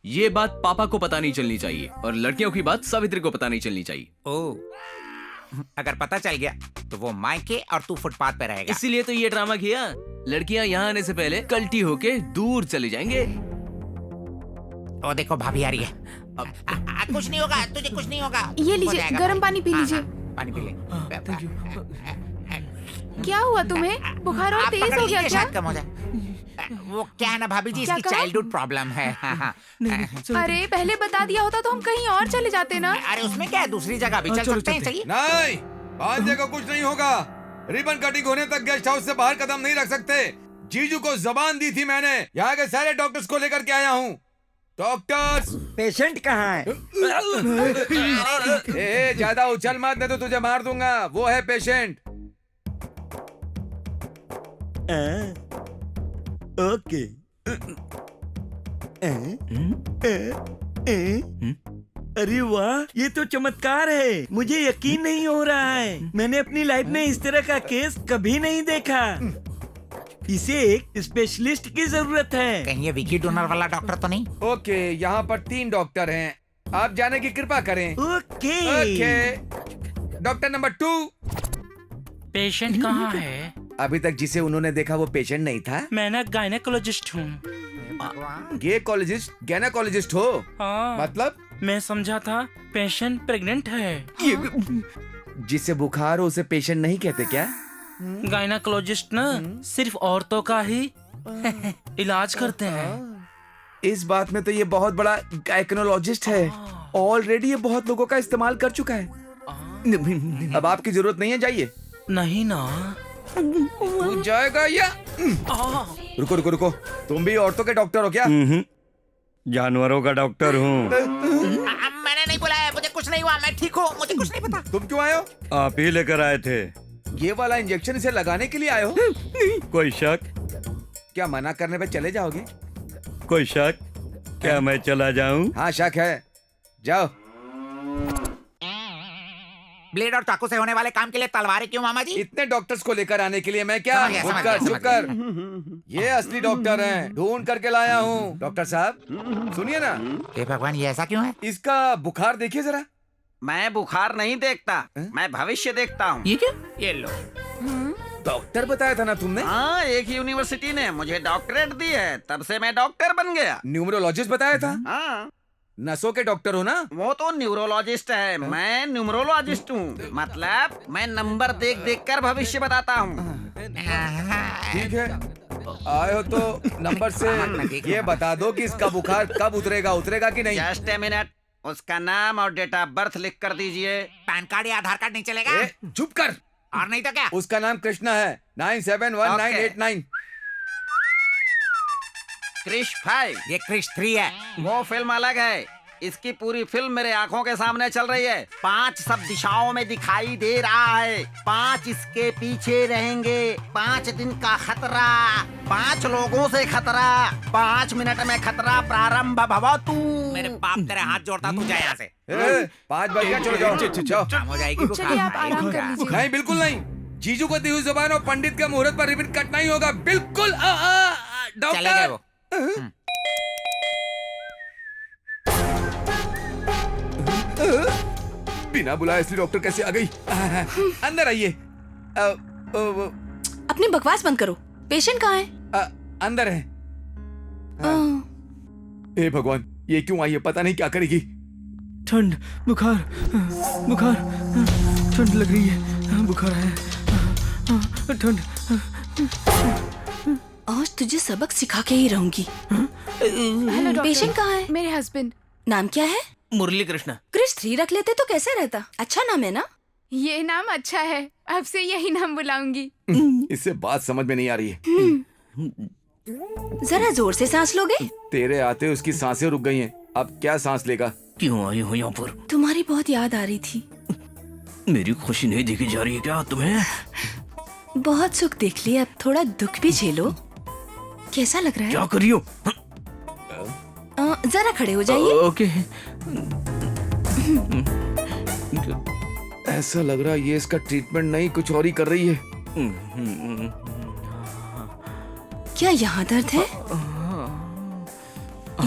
ये बात पापा को पता नहीं चलनी चाहिए और लड़कियों की बात सावित्री को पता नहीं चलनी चाहिए। ओ, अगर पता चल गया तो वो मायके और तू फुटपाथ पे रहेगा। इसीलिए तो ये ड्रामा किया। लड़कियां यहाँ आने से पहले कल्टी होके दूर चले जाएंगे। ओ देखो भाभी आ रही है। कुछ नहीं होगा, तुझे कुछ नहीं होगा। ये हो लीजिए, जाएगा गर्म भाई। पानी पी हाँ, लीजिए। हाँ, पानी पी ले। क्या हुआ तुम्हें? बुखार और आप तेज पकड़ हो गया लीजिए, क्या? शायद कम हो जाए। वो क्या है ना भाभी जी, क्या इसकी कहा? चाइल्डहुड प्रॉब्लम है। हाँ, हाँ। अरे पहले बता दिया होता तो हम कहीं और चले जाते ना। अरे उसमें क्या है, दूसरी जगह भी चल चलो, सकते हैं। चलते चाहिए नहीं, भांजे को कुछ नहीं होगा। रिबन कटिंग होने तक गेस्ट हाउस से बाहर कदम नहीं रख सकते। जीजू को जबान दी थी मैंने। यहाँ के सारे डॉक्टर्स को लेकर के आया हूँ। डॉक्टर्स। पेशेंट कहाँ है? ए ज्यादा उछल मत, नहीं तो तुझे मार दूंगा। वो है पेशेंट। ओके। अरे वाह, ये तो चमत्कार है। मुझे यकीन नहीं हो रहा है। मैंने अपनी लाइफ में इस तरह का केस कभी नहीं देखा। इसे एक स्पेशलिस्ट की जरूरत है। कहीं ये विकी डोनर वाला डॉक्टर तो नहीं? ओके, यहाँ पर 3 डॉक्टर हैं। आप जाने की कृपा करें। Okay. Okay, doctor number 2। Patient कहाँ है? अभी तक जिसे उन्होंने देखा वो पेशेंट नहीं था। मैं ना गायनेकोलॉजिस्ट हूँ। गेकोलॉजिस्ट, गैनाकोलॉजिस्ट हो? हाँ, मतलब मैं समझा था पेशेंट प्रेग्नेंट है। जिसे बुखार हो उसे पेशेंट नहीं कहते क्या? गायनेकोलॉजिस्ट ना सिर्फ औरतों का ही इलाज करते हैं। इस बात में तो ये बहुत बड़ा गायकोलॉजिस्ट है। ऑलरेडी ये बहुत लोगों का इस्तेमाल कर चुका है। अब आपकी जरूरत नहीं है, जाइए। नहीं ना। तू जाएगा या? रुको रुको रुको, तुम भी औरतों के डॉक्टर हो क्या? जानवरों का डॉक्टर हूँ। मैंने नहीं बुलाया, मुझे कुछ नहीं हुआ, मैं ठीक हूँ, मुझे कुछ नहीं पता। तुम क्यों आए हो? आप ही लेकर आए थे। ये वाला इंजेक्शन इसे लगाने के लिए आए हो? कोई शक? क्या मना करने पे चले जाओगे? कोई शक? क्या मैं चला जाऊं? हाँ शक है, जाओ। ब्लेड और चाकू से होने वाले काम के लिए तलवारें क्यों मामा जी? इतने डॉक्टर्स को लेकर आने के लिए मैं क्या? चुप कर। ये असली डॉक्टर हैं, ढूंढ करके लाया हूँ। डॉक्टर साहब सुनिए ना। हे भगवान, ये ऐसा क्यों है? इसका बुखार देखिए जरा। मैं बुखार नहीं देखता, मैं भविष्य देखता हूँ। ये क्या? ये लो। डॉक्टर बताया था ना तुमने? हाँ, एक ही यूनिवर्सिटी ने मुझे डॉक्टरेट दी है, तब से मैं डॉक्टर बन गया। न्यूमरोलॉजिस्ट बताया था? हाँ, नसों के डॉक्टर हो ना? वो तो न्यूरोलॉजिस्ट है, मैं न्यूमरोलॉजिस्ट हूँ। मतलब मैं नंबर देख देख कर भविष्य बताता हूँ। ठीक है, आए हो तो नंबर से ये बता दो कि इसका बुखार कब उतरेगा, उतरेगा कि नहीं? जस्ट ए मिनट, उसका नाम और डेट ऑफ बर्थ लिख कर दीजिए। पैन कार्ड या आधार कार्ड नहीं चलेगा? चुप कर। और नहीं तो क्या? उसका नाम कृष्णा है, 971989। क्रिश 5। ये क्रिश 3 है। वो फिल्म अलग है, इसकी पूरी फिल्म मेरे आंखों के सामने चल रही है। 5 सब दिशाओं में दिखाई दे रहा है, 5 इसके पीछे रहेंगे। 5 दिन का खतरा, 5 लोगों से खतरा, 5 मिनट में खतरा प्रारंभ भवतु। मेरे बाप तेरे हाथ जोड़ता, तू जा यहाँ से। 5 बज गया, चलो जाओ। काम हो जाएगी बुखार। चलिए आप आराम कर लीजिए। नहीं, बिल्कुल नहीं। जीजू को दी हुई जुबान और पंडित का मुहूर्त पर रिबन कटना ही होगा। बिल्कुल। चले गए वो। बिना बुलाए इसलिए डॉक्टर कैसे आ गई? अंदर आइए। अपनी बकवास बंद करो। पेशेंट कहाँ है? अंदर है। हे भगवान, ये क्यों आई है? पता नहीं क्या करेगी। ठंड, बुखार, बुखार, ठंड लग रही है, बुखार है, ठंड। आज तुझे सबक सिखा के ही रहूंगी। Hello doctor. पेशेंट कहाँ है? मेरे हस्बैंड। नाम क्या है? मुरली कृष्ण। क्रिश 3 रख लेते तो कैसा रहता? अच्छा नाम है ना? ये नाम अच्छा है, अब से यही नाम बुलाऊंगी। इससे बात समझ में नहीं आ रही है। जरा जोर से सांस लोगे? तेरे आते उसकी सांसें रुक गई हैं। अब क्या सांस लेगा? क्यों आई हो यहाँ पर? तुम्हारी बहुत याद आ रही थी। मेरी खुशी नहीं देखी जा रही है क्या तुम्हें? बहुत सुख देख लिया, अब थोड़ा दुख भी झेलो। कैसा लग रहा है? क्या करियो? जरा खड़े हो जाइए। ओके। ऐसा लग रहा है ये इसका ट्रीटमेंट नहीं, कुछ और ही कर रही है। क्या यहाँ दर्द है?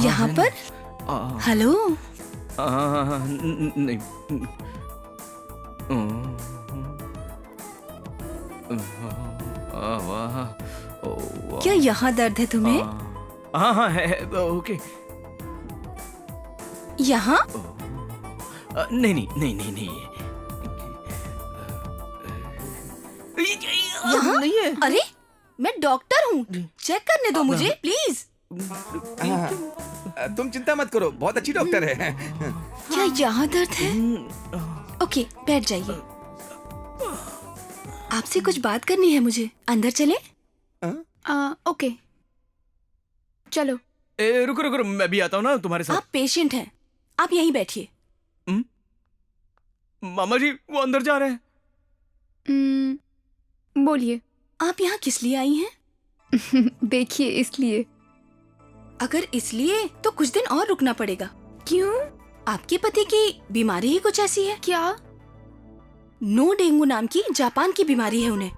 यहाँ पर? हेलो? नहीं। क्या यहाँ दर्द है तुम्हें? हाँ हाँ है, ओके। यहाँ? नहीं नहीं नहीं नहीं नहीं। यहाँ? नहीं है। अरे मैं डॉक्टर हूँ, चेक करने दो मुझे प्लीज। तुम चिंता मत करो, बहुत अच्छी डॉक्टर है। क्या यहाँ दर्द है? ओके, बैठ जाइए। आपसे कुछ बात करनी है मुझे, अंदर चले? ओके, चलो। रुको रुको, मैं भी आता हूँ ना तुम्हारे साथ। आप पेशेंट हैं, आप यहीं बैठिए। मामा जी वो अंदर जा रहे हैं। बोलिए। आप यहाँ किस लिए आई हैं? देखिए, इसलिए। अगर इसलिए तो कुछ दिन और रुकना पड़ेगा। क्यों? आपके पति की बीमारी ही कुछ ऐसी है। क्या? नो डेंगू नाम की जापान की बीमारी है उन्हें।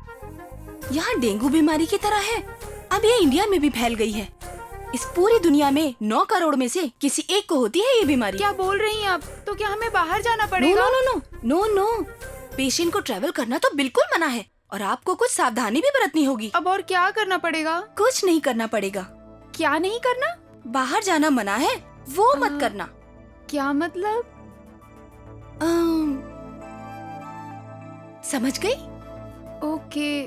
यहाँ डेंगू बीमारी की तरह है, अब ये इंडिया में भी फैल गई है। इस पूरी दुनिया में 9 करोड़ में से किसी एक को होती है ये बीमारी। क्या बोल रही हैं आप? तो क्या हमें बाहर जाना पड़ेगा? No no no no no no, patient को ट्रैवल करना तो बिल्कुल मना है और आपको कुछ सावधानी भी बरतनी होगी। अब और क्या करना पड़ेगा? कुछ नहीं करना पड़ेगा। क्या नहीं करना? बाहर जाना मना है, वो मत करना। क्या मतलब? समझ गई? ओके।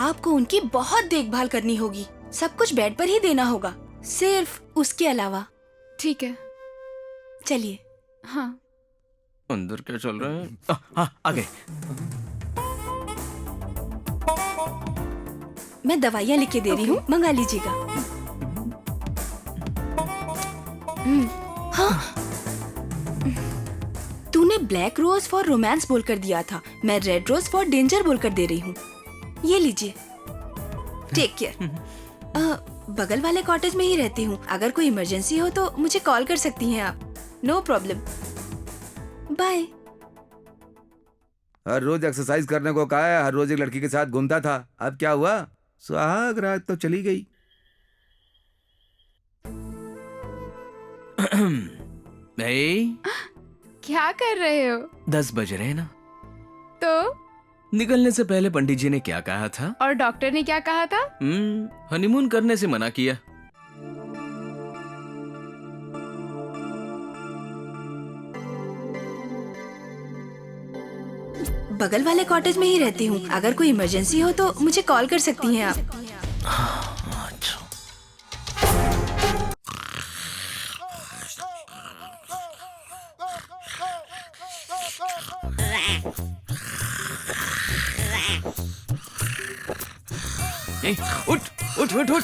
आपको उनकी बहुत देखभाल करनी होगी, सब कुछ बेड पर ही देना होगा, सिर्फ उसके अलावा। ठीक है। चलिए। हाँ। अंदर क्या चल रहा है? आ गए। मैं दवाइयाँ लिख के दे रही हूँ, मंगा लीजिएगा। हाँ। तूने तुमने ब्लैक रोज फॉर रोमांस बोलकर दिया था, मैं रेड रोज फॉर डेंजर बोलकर दे रही हूँ। ये लीजिए, टेक केयर। बगल वाले कॉटेज में ही रहती हूँ, अगर कोई इमरजेंसी हो तो मुझे कॉल कर सकती हैं आप। No problem, bye. हर रोज एक्सरसाइज करने को कहा है, हर रोज एक लड़की के साथ घूमता था, अब क्या हुआ? सुहाग रात तो चली गई। क्या कर रहे हो? 10 बज रहे हैं ना। तो निकलने से पहले पंडित जी ने क्या कहा था? और डॉक्टर ने क्या कहा था? हनीमून करने से मना किया। बगल वाले कॉटेज में ही रहती हूँ, अगर कोई इमरजेंसी हो तो मुझे कॉल कर सकती हैं आप। ए, उठ उठ उठ उठ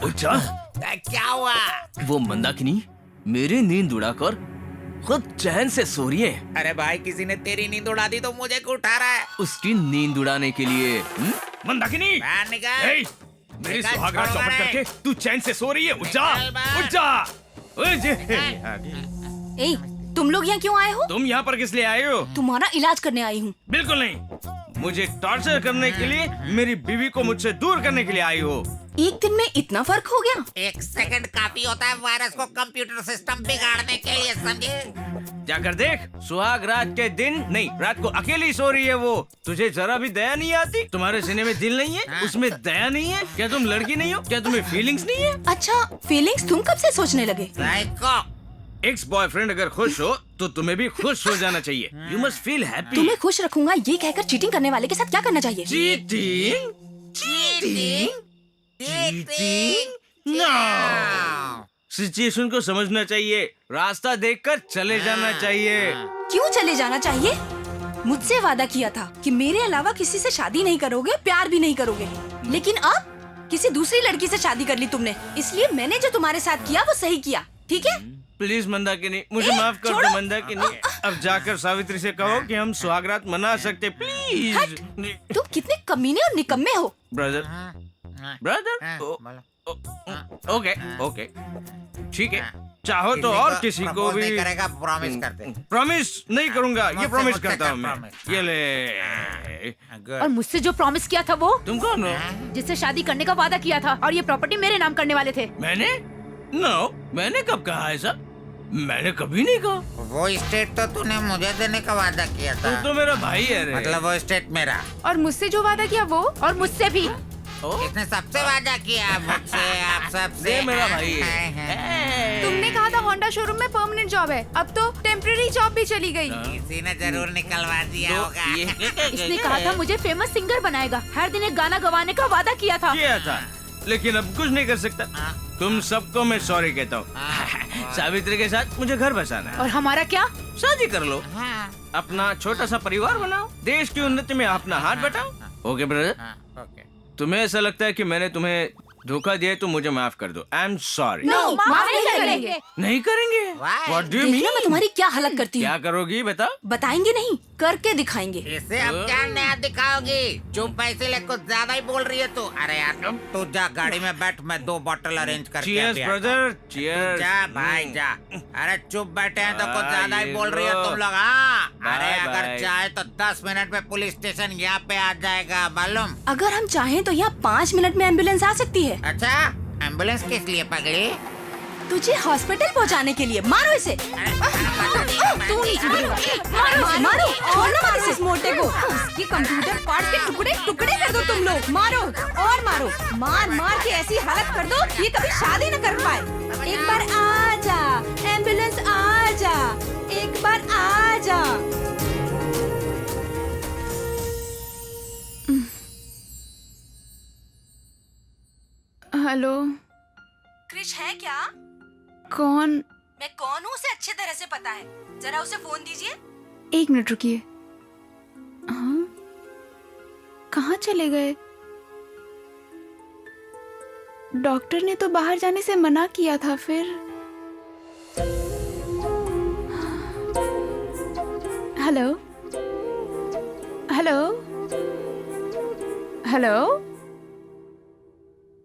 उठ जा। क्या हुआ? वो मंदाकिनी मेरी नींद उड़ाकर खुद चैन से सो रही है। अरे भाई, किसी ने तेरी नींद उड़ा दी तो मुझे क्यों उठा रहा है? उसकी नींद उड़ाने के लिए मंदाकिनी, बाहर निकल। ए, मेरी निकल, सुहागरात छोड़ चौपट रहे। करके तू चैन से सो रही है। उठ जा निकल बाहर। उठ जा। ए, तुम लोग यहाँ क्यों आए हो? तुम यहाँ पर किस लिए आए हो? तुम्हारा इलाज करने आई हूँ। बिल्कुल नहीं, मुझे टॉर्चर करने के लिए, मेरी बीवी को मुझसे दूर करने के लिए आई हो। एक दिन में इतना फर्क हो गया? 1 सेकंड काफी होता है वायरस को कंप्यूटर सिस्टम बिगाड़ने के लिए, समझे? जाकर देख, सुहाग रात के दिन नहीं, रात को अकेली सो रही है वो। तुझे जरा भी दया नहीं आती? तुम्हारे सीने में दिल नहीं है? उसमें दया नहीं है? क्या तुम लड़की नहीं हो? क्या तुम्हें फीलिंग्स नहीं है? अच्छा, फीलिंग्स तुम कब से सोचने लगे? एक्स बॉयफ्रेंड अगर खुश हो तो तुम्हें भी खुश हो जाना चाहिए। You must feel happy. तुम्हें खुश रखूंगा ये कहकर चीटिंग करने वाले के साथ क्या करना चाहिए? चीटिंग? चीटिंग? नो। सिचुएशन को समझना चाहिए, रास्ता देखकर चले जाना चाहिए। क्यों चले जाना चाहिए? मुझसे वादा किया था कि मेरे अलावा किसी से शादी नहीं करोगे, प्यार भी नहीं करोगे, लेकिन अब किसी दूसरी लड़की से शादी कर ली तुमने, इसलिए मैंने जो तुम्हारे साथ किया वो सही किया, ठीक है? प्लीज मंदाकिनी, मुझे माफ कर दो मंदाकिनी। अब जाकर सावित्री से कहो कि हम सुहागरात मना सकते, प्लीज। तुम कितने कमीने और निकम्मे हो। ब्रदर, ब्रदर, ओके ओके, ठीक है। चाहो तो और किसी को भी करेगा, प्रॉमिस करते। प्रॉमिस नहीं करूंगा, ये प्रॉमिस करता हूँ मैं। ये ले। और मुझसे जो प्रॉमिस किया था वो? तुम कौन हो? जिससे शादी करने का वादा किया था और ये प्रॉपर्टी मेरे नाम करने वाले थे। मैंने? नो, मैंने कब कहा ऐसा? मैंने कभी नहीं कहा। वो स्टेट तो तूने मुझे देने का वादा किया था। तू तो मेरा भाई है रे। मतलब वो स्टेट मेरा। और मुझसे जो वादा किया वो? और मुझसे भी। इसने सबसे वादा किया, मुझसे, आप सबसे। ये मेरा भाई है। तुमने कहा था होंडा शोरूम में परमानेंट जॉब है, अब तो टेम्परेरी जॉब भी चली गई। किसी ने जरूर निकलवा दिया होगा। इसने कहा था मुझे फेमस सिंगर बनाएगा, हर दिन एक गाना गवाने का वादा किया था। लेकिन अब कुछ नहीं कर सकता। तुम सबको मैं सॉरी कहता हूँ। सावित्री के साथ मुझे घर बसाना है। और हमारा क्या? शादी कर लो, अपना छोटा सा परिवार बनाओ, देश की उन्नति में अपना हाथ बटाओ। ओके ब्रदर, तुम्हें ऐसा लगता है कि मैंने तुम्हें धोखा दिया तो मुझे माफ कर दो। I am sorry. नहीं, माफ नहीं करेंगे। नहीं करेंगे? What do you mean? देखना मैं तुम्हारी क्या हालत करती हूँ। क्या करोगी बता? बताएंगे नहीं, करके दिखाएंगे। इसे अब क्या नया दिखाओगी? चुप पैसे ले, कुछ ज्यादा ही बोल रही है तू। अरे यार, तू जा गाड़ी में बैठ, मैं 2 बॉटल अरेंज करके Cheers अभी आता हूँ। Brother, cheers। जा भाई जा। अरे चुप बैठे हैं तो कुछ ज्यादा ही बोल रही है तुम लोग। हाँ, अरे Bye, अगर bye। चाहे तो 10 मिनट में पुलिस स्टेशन यहाँ पे आ जाएगा, मालूम? अगर हम चाहें तो यहाँ 5 मिनट में एम्बुलेंस आ सकती है। अच्छा, एम्बुलेंस किस लिए पकड़ी? तुझे हॉस्पिटल पहुँचाने के लिए। मारो इसे। तू नहीं सुधरेगा। मारो इसे, मारो और ना मारो इस मोटे को। इसके कंप्यूटर पार्ट्स के टुकड़े टुकड़े कर दो तुम लोग। मारो और मारो, मार मार के ऐसी हालत कर दो ये कभी शादी न कर पाए। एक बार आ जा, एम्बुलेंस आ जा, एक बार आ जा। हेलो, क्रिश है क्या? कौन? मैं कौन हूँ उसे अच्छे तरह से पता है, जरा उसे फोन दीजिए। 1 मिनट रुकिए। हाँ, कहाँ चले गए? डॉक्टर ने तो बाहर जाने से मना किया था, फिर हेलो हेलो हेलो।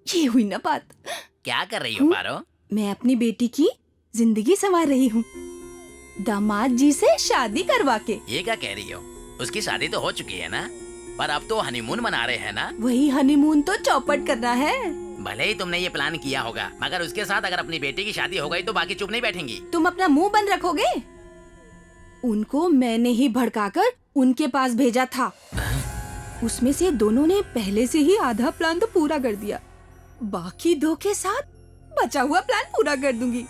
ये हुई ना बात। क्या कर रही हो पारो? मैं अपनी बेटी की जिंदगी संवार रही हूँ, दामाद जी से शादी करवा के। ये क्या कह रही हो? उसकी शादी तो हो चुकी है ना, पर अब तो हनीमून मना रहे हैं ना। वही हनीमून तो चौपट करना है। भले ही तुमने ये प्लान किया होगा, मगर उसके साथ अगर अपनी बेटी की शादी हो गई तो बाकी चुप नहीं बैठेंगी। तुम अपना मुंह बंद रखोगे? उनको मैंने ही भड़काकर उनके पास भेजा था। उसमें से दोनों ने पहले से ही आधा प्लान तो पूरा कर दिया, बाकी 2 के साथ बचा हुआ प्लान पूरा कर दूंगी।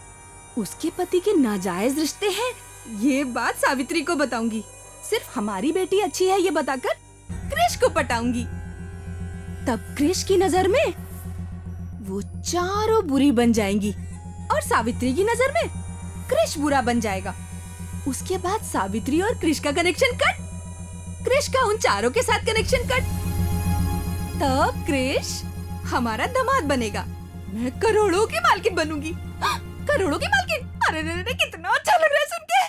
उसके पति के नाजायज रिश्ते हैं, ये बात सावित्री को बताऊंगी। सिर्फ हमारी बेटी अच्छी है ये बताकर क्रिश को पटाऊंगी। तब क्रिश की नजर में वो चारों बुरी बन जाएंगी और सावित्री की नजर में क्रिश बुरा बन जाएगा। उसके बाद सावित्री और क्रिश का कनेक्शन कट, क्रिश का उन चारों के साथ कनेक्शन कट। तब क्रिश हमारा दामाद बनेगा, मैं करोड़ों की मालकिन बनूंगी। करोड़ों की मालकिन। अरे रे रे, कितना अच्छा लग रहा है सुन के।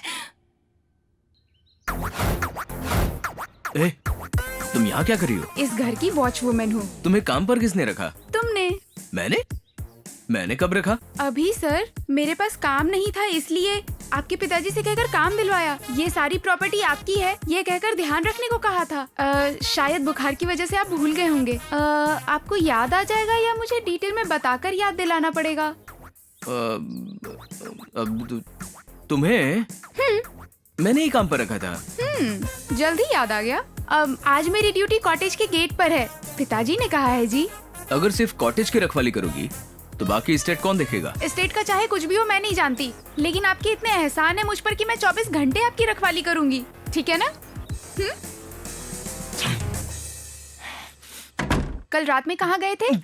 ए, तुम यहाँ क्या कर रही हो? इस घर की वॉचवुमन हूँ। तुम्हें काम पर किसने रखा? तुमने। मैंने कब रखा? अभी सर, मेरे पास काम नहीं था इसलिए आपके पिताजी से कहकर काम दिलवाया। ये सारी प्रॉपर्टी आपकी है ये कहकर ध्यान रखने को कहा था। शायद बुखार की वजह से आप भूल गए होंगे। आपको याद आ जाएगा या मुझे डिटेल में बताकर याद दिलाना पड़ेगा? अब तुम्हें मैंने ही काम पर रखा था। जल्दी याद आ गया। आज मेरी ड्यूटी कॉटेज के गेट पर है, पिताजी ने कहा है जी। अगर सिर्फ कॉटेज की रखवाली करोगी तो बाकी स्टेट कौन देखेगा? स्टेट का चाहे कुछ भी हो मैं नहीं जानती, लेकिन आपके इतने एहसान है मुझ पर कि मैं 24 घंटे आपकी रखवाली करूंगी, ठीक है ना? कल रात में कहाँ गए थे?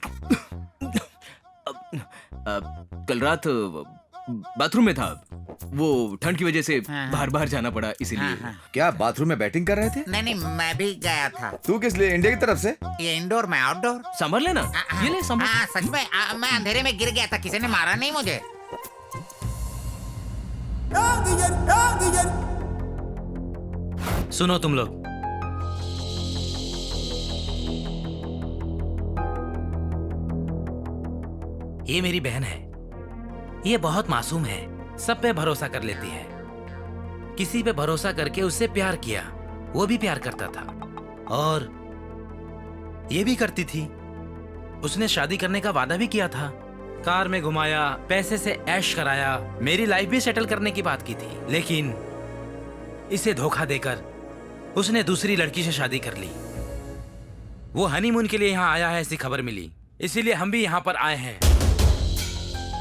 कल रात बाथरूम में था, वो ठंड की वजह से बाहर बाहर जाना पड़ा इसीलिए। क्या बाथरूम में बैटिंग कर रहे थे? नहीं, मैं भी गया था। तू किस लिए? इंडिया की तरफ से? ये इंडोर में आउटडोर। संभल लेना। ये ले संभल। सच में मैं अंधेरे में गिर गया था, किसी ने मारा नहीं मुझे। सुनो तुम लोग, ये मेरी बहन है। ये बहुत मासूम है, सब पे भरोसा कर लेती है। किसी पे भरोसा करके उससे प्यार किया, वो भी प्यार करता था और ये भी करती थी। उसने शादी करने का वादा भी किया था, कार में घुमाया, पैसे से ऐश कराया, मेरी लाइफ भी सेटल करने की बात की थी। लेकिन इसे धोखा देकर उसने दूसरी लड़की से शादी कर ली। वो हनीमून के लिए यहाँ आया है ऐसी खबर मिली, इसीलिए हम भी यहाँ पर आए हैं।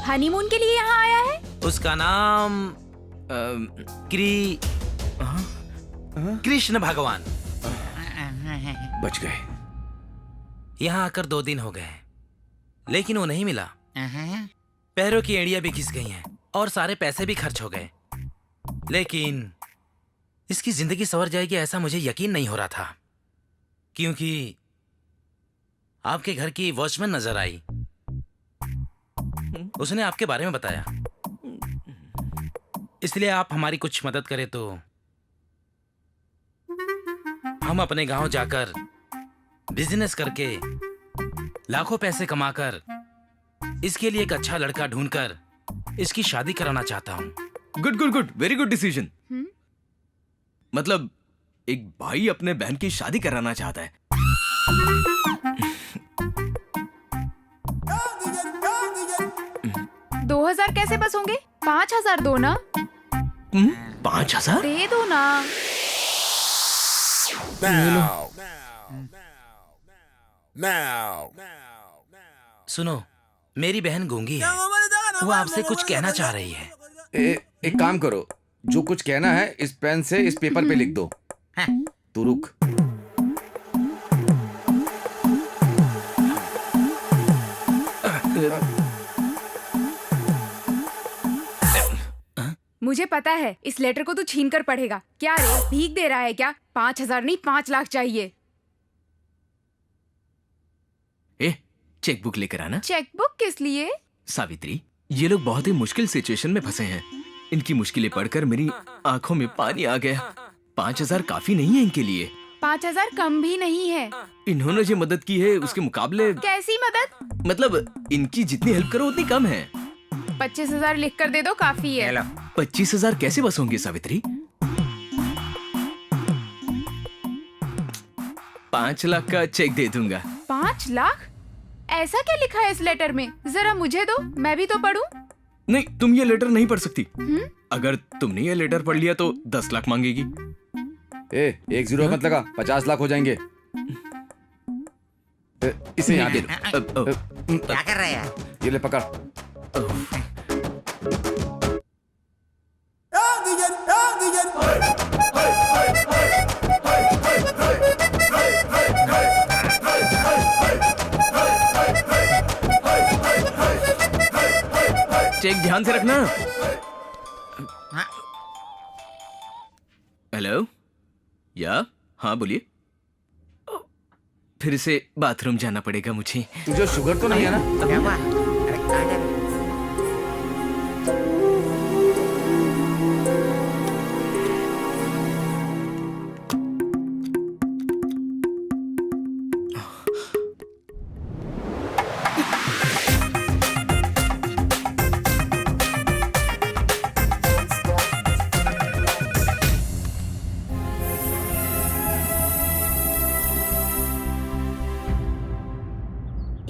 हनीमून के लिए यहाँ आया है? उसका नाम कृष्ण भगवान। बच गए। यहाँ आकर 2 दिन हो गए, लेकिन वो नहीं मिला। पैरों की एड़ियां भी घिस गई हैं और सारे पैसे भी खर्च हो गए। लेकिन इसकी जिंदगी संवर जाएगी ऐसा मुझे यकीन नहीं हो रहा था, क्योंकि आपके घर की वॉचमैन नजर आई। उसने आपके बारे में बताया, इसलिए आप हमारी कुछ मदद करें तो हम अपने गांव जाकर बिजनेस करके लाखों पैसे कमाकर इसके लिए एक अच्छा लड़का ढूंढकर इसकी शादी कराना चाहता हूँ। Good good good, very good decision. मतलब एक भाई अपने बहन की शादी कराना चाहता है। 2000 कैसे बस होंगे? 5000 दो ना। 5000 दे दो ना। सुनो, मेरी बहन गूंगी है, वो आपसे कुछ कहना चाह रही है। एक काम करो, जो कुछ कहना है इस पेन से इस पेपर पे लिख दो। तू रुक। मुझे पता है इस लेटर को तू छीन कर पढ़ेगा। क्या रे, भीख दे रहा है क्या? 5000 नहीं 5 लाख चाहिए। चेकबुक लेकर आना। चेकबुक किस लिए? सावित्री, ये लोग बहुत ही मुश्किल सिचुएशन में फंसे हैं। इनकी मुश्किलें पढ़कर मेरी आंखों में पानी आ गया। 5,000 काफी नहीं है इनके लिए। 5,000 कम भी नहीं है। इन्होंने जो मदद की है उसके मुकाबले कैसी मदद? मतलब इनकी जितनी हेल्प करो उतनी कम है। 25,000 लिख कर दे दो, काफी है। हेलो 25,000 कैसे बस होंगे सावित्री? 5 लाख का चेक दे दूंगा। 5 लाख? ऐसा क्या लिखा है इस लेटर में? जरा मुझे दो, मैं भी तो पढूं। नहीं, तुम ये लेटर नहीं पढ़ सकती। अगर तुमने ये लेटर पढ़ लिया तो 10 लाख मांगेगी। एक 0 मत लगा, 50 लाख हो जाएंगे। इसे यहाँ दे दो। क्या कर रहे हैं? ये ले पकड़। चेक ध्यान से रखना। हेलो, या हाँ बोलिए। फिर से बाथरूम जाना पड़ेगा मुझे। तुझे शुगर तो नहीं है ना? क्या हुआ? अरे क्या कर-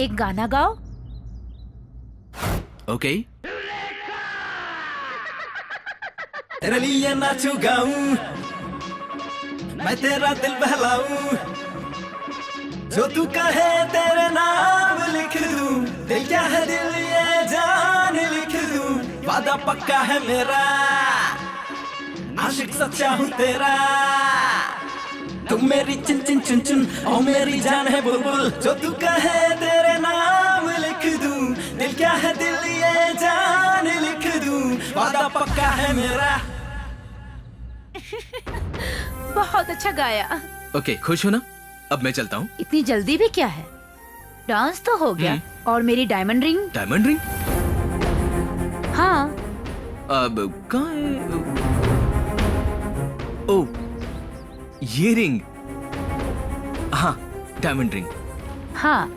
एक गाना गाओ। ओके। तेरे लिए नाचू गाऊं, मैं तेरा दिल बहलाऊं, जो तू कहे तेरे नाम लिख दूं, दिल क्या है दिल ये जान लिख दूं, वादा पक्का है मेरा, आशिक सच्चा हूँ तेरा, तुम मेरी चिन चिन चुन चुन और मेरी जान है बुलबुल, जो तू कहे तेरे नाम लिख दूं, दिल क्या है दिल ये जान लिख दूं, वादा पक्का है मेरा। बहुत अच्छा गाया। ओके, खुश हो ना? अब मैं चलता हूँ। इतनी जल्दी भी क्या है? डांस तो हो गया। और मेरी डायमंड रिंग? Diamond ring? हाँ। अब कहाँ है? ओ, ये रिंग। हाँ, डायमंड रिंग। हाँ।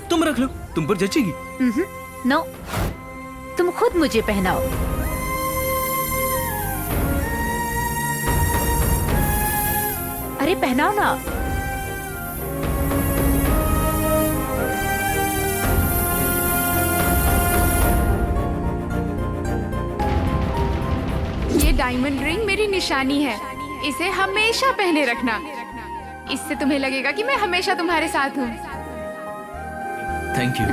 तुम रख लो, तुम पर जचेगी। नो, तुम खुद मुझे पहनाओ। अरे पहनाओ ना। ये डायमंड रिंग मेरी निशानी है, इसे हमेशा पहने रखना। इससे तुम्हें लगेगा कि मैं हमेशा तुम्हारे साथ हूँ। Thank you.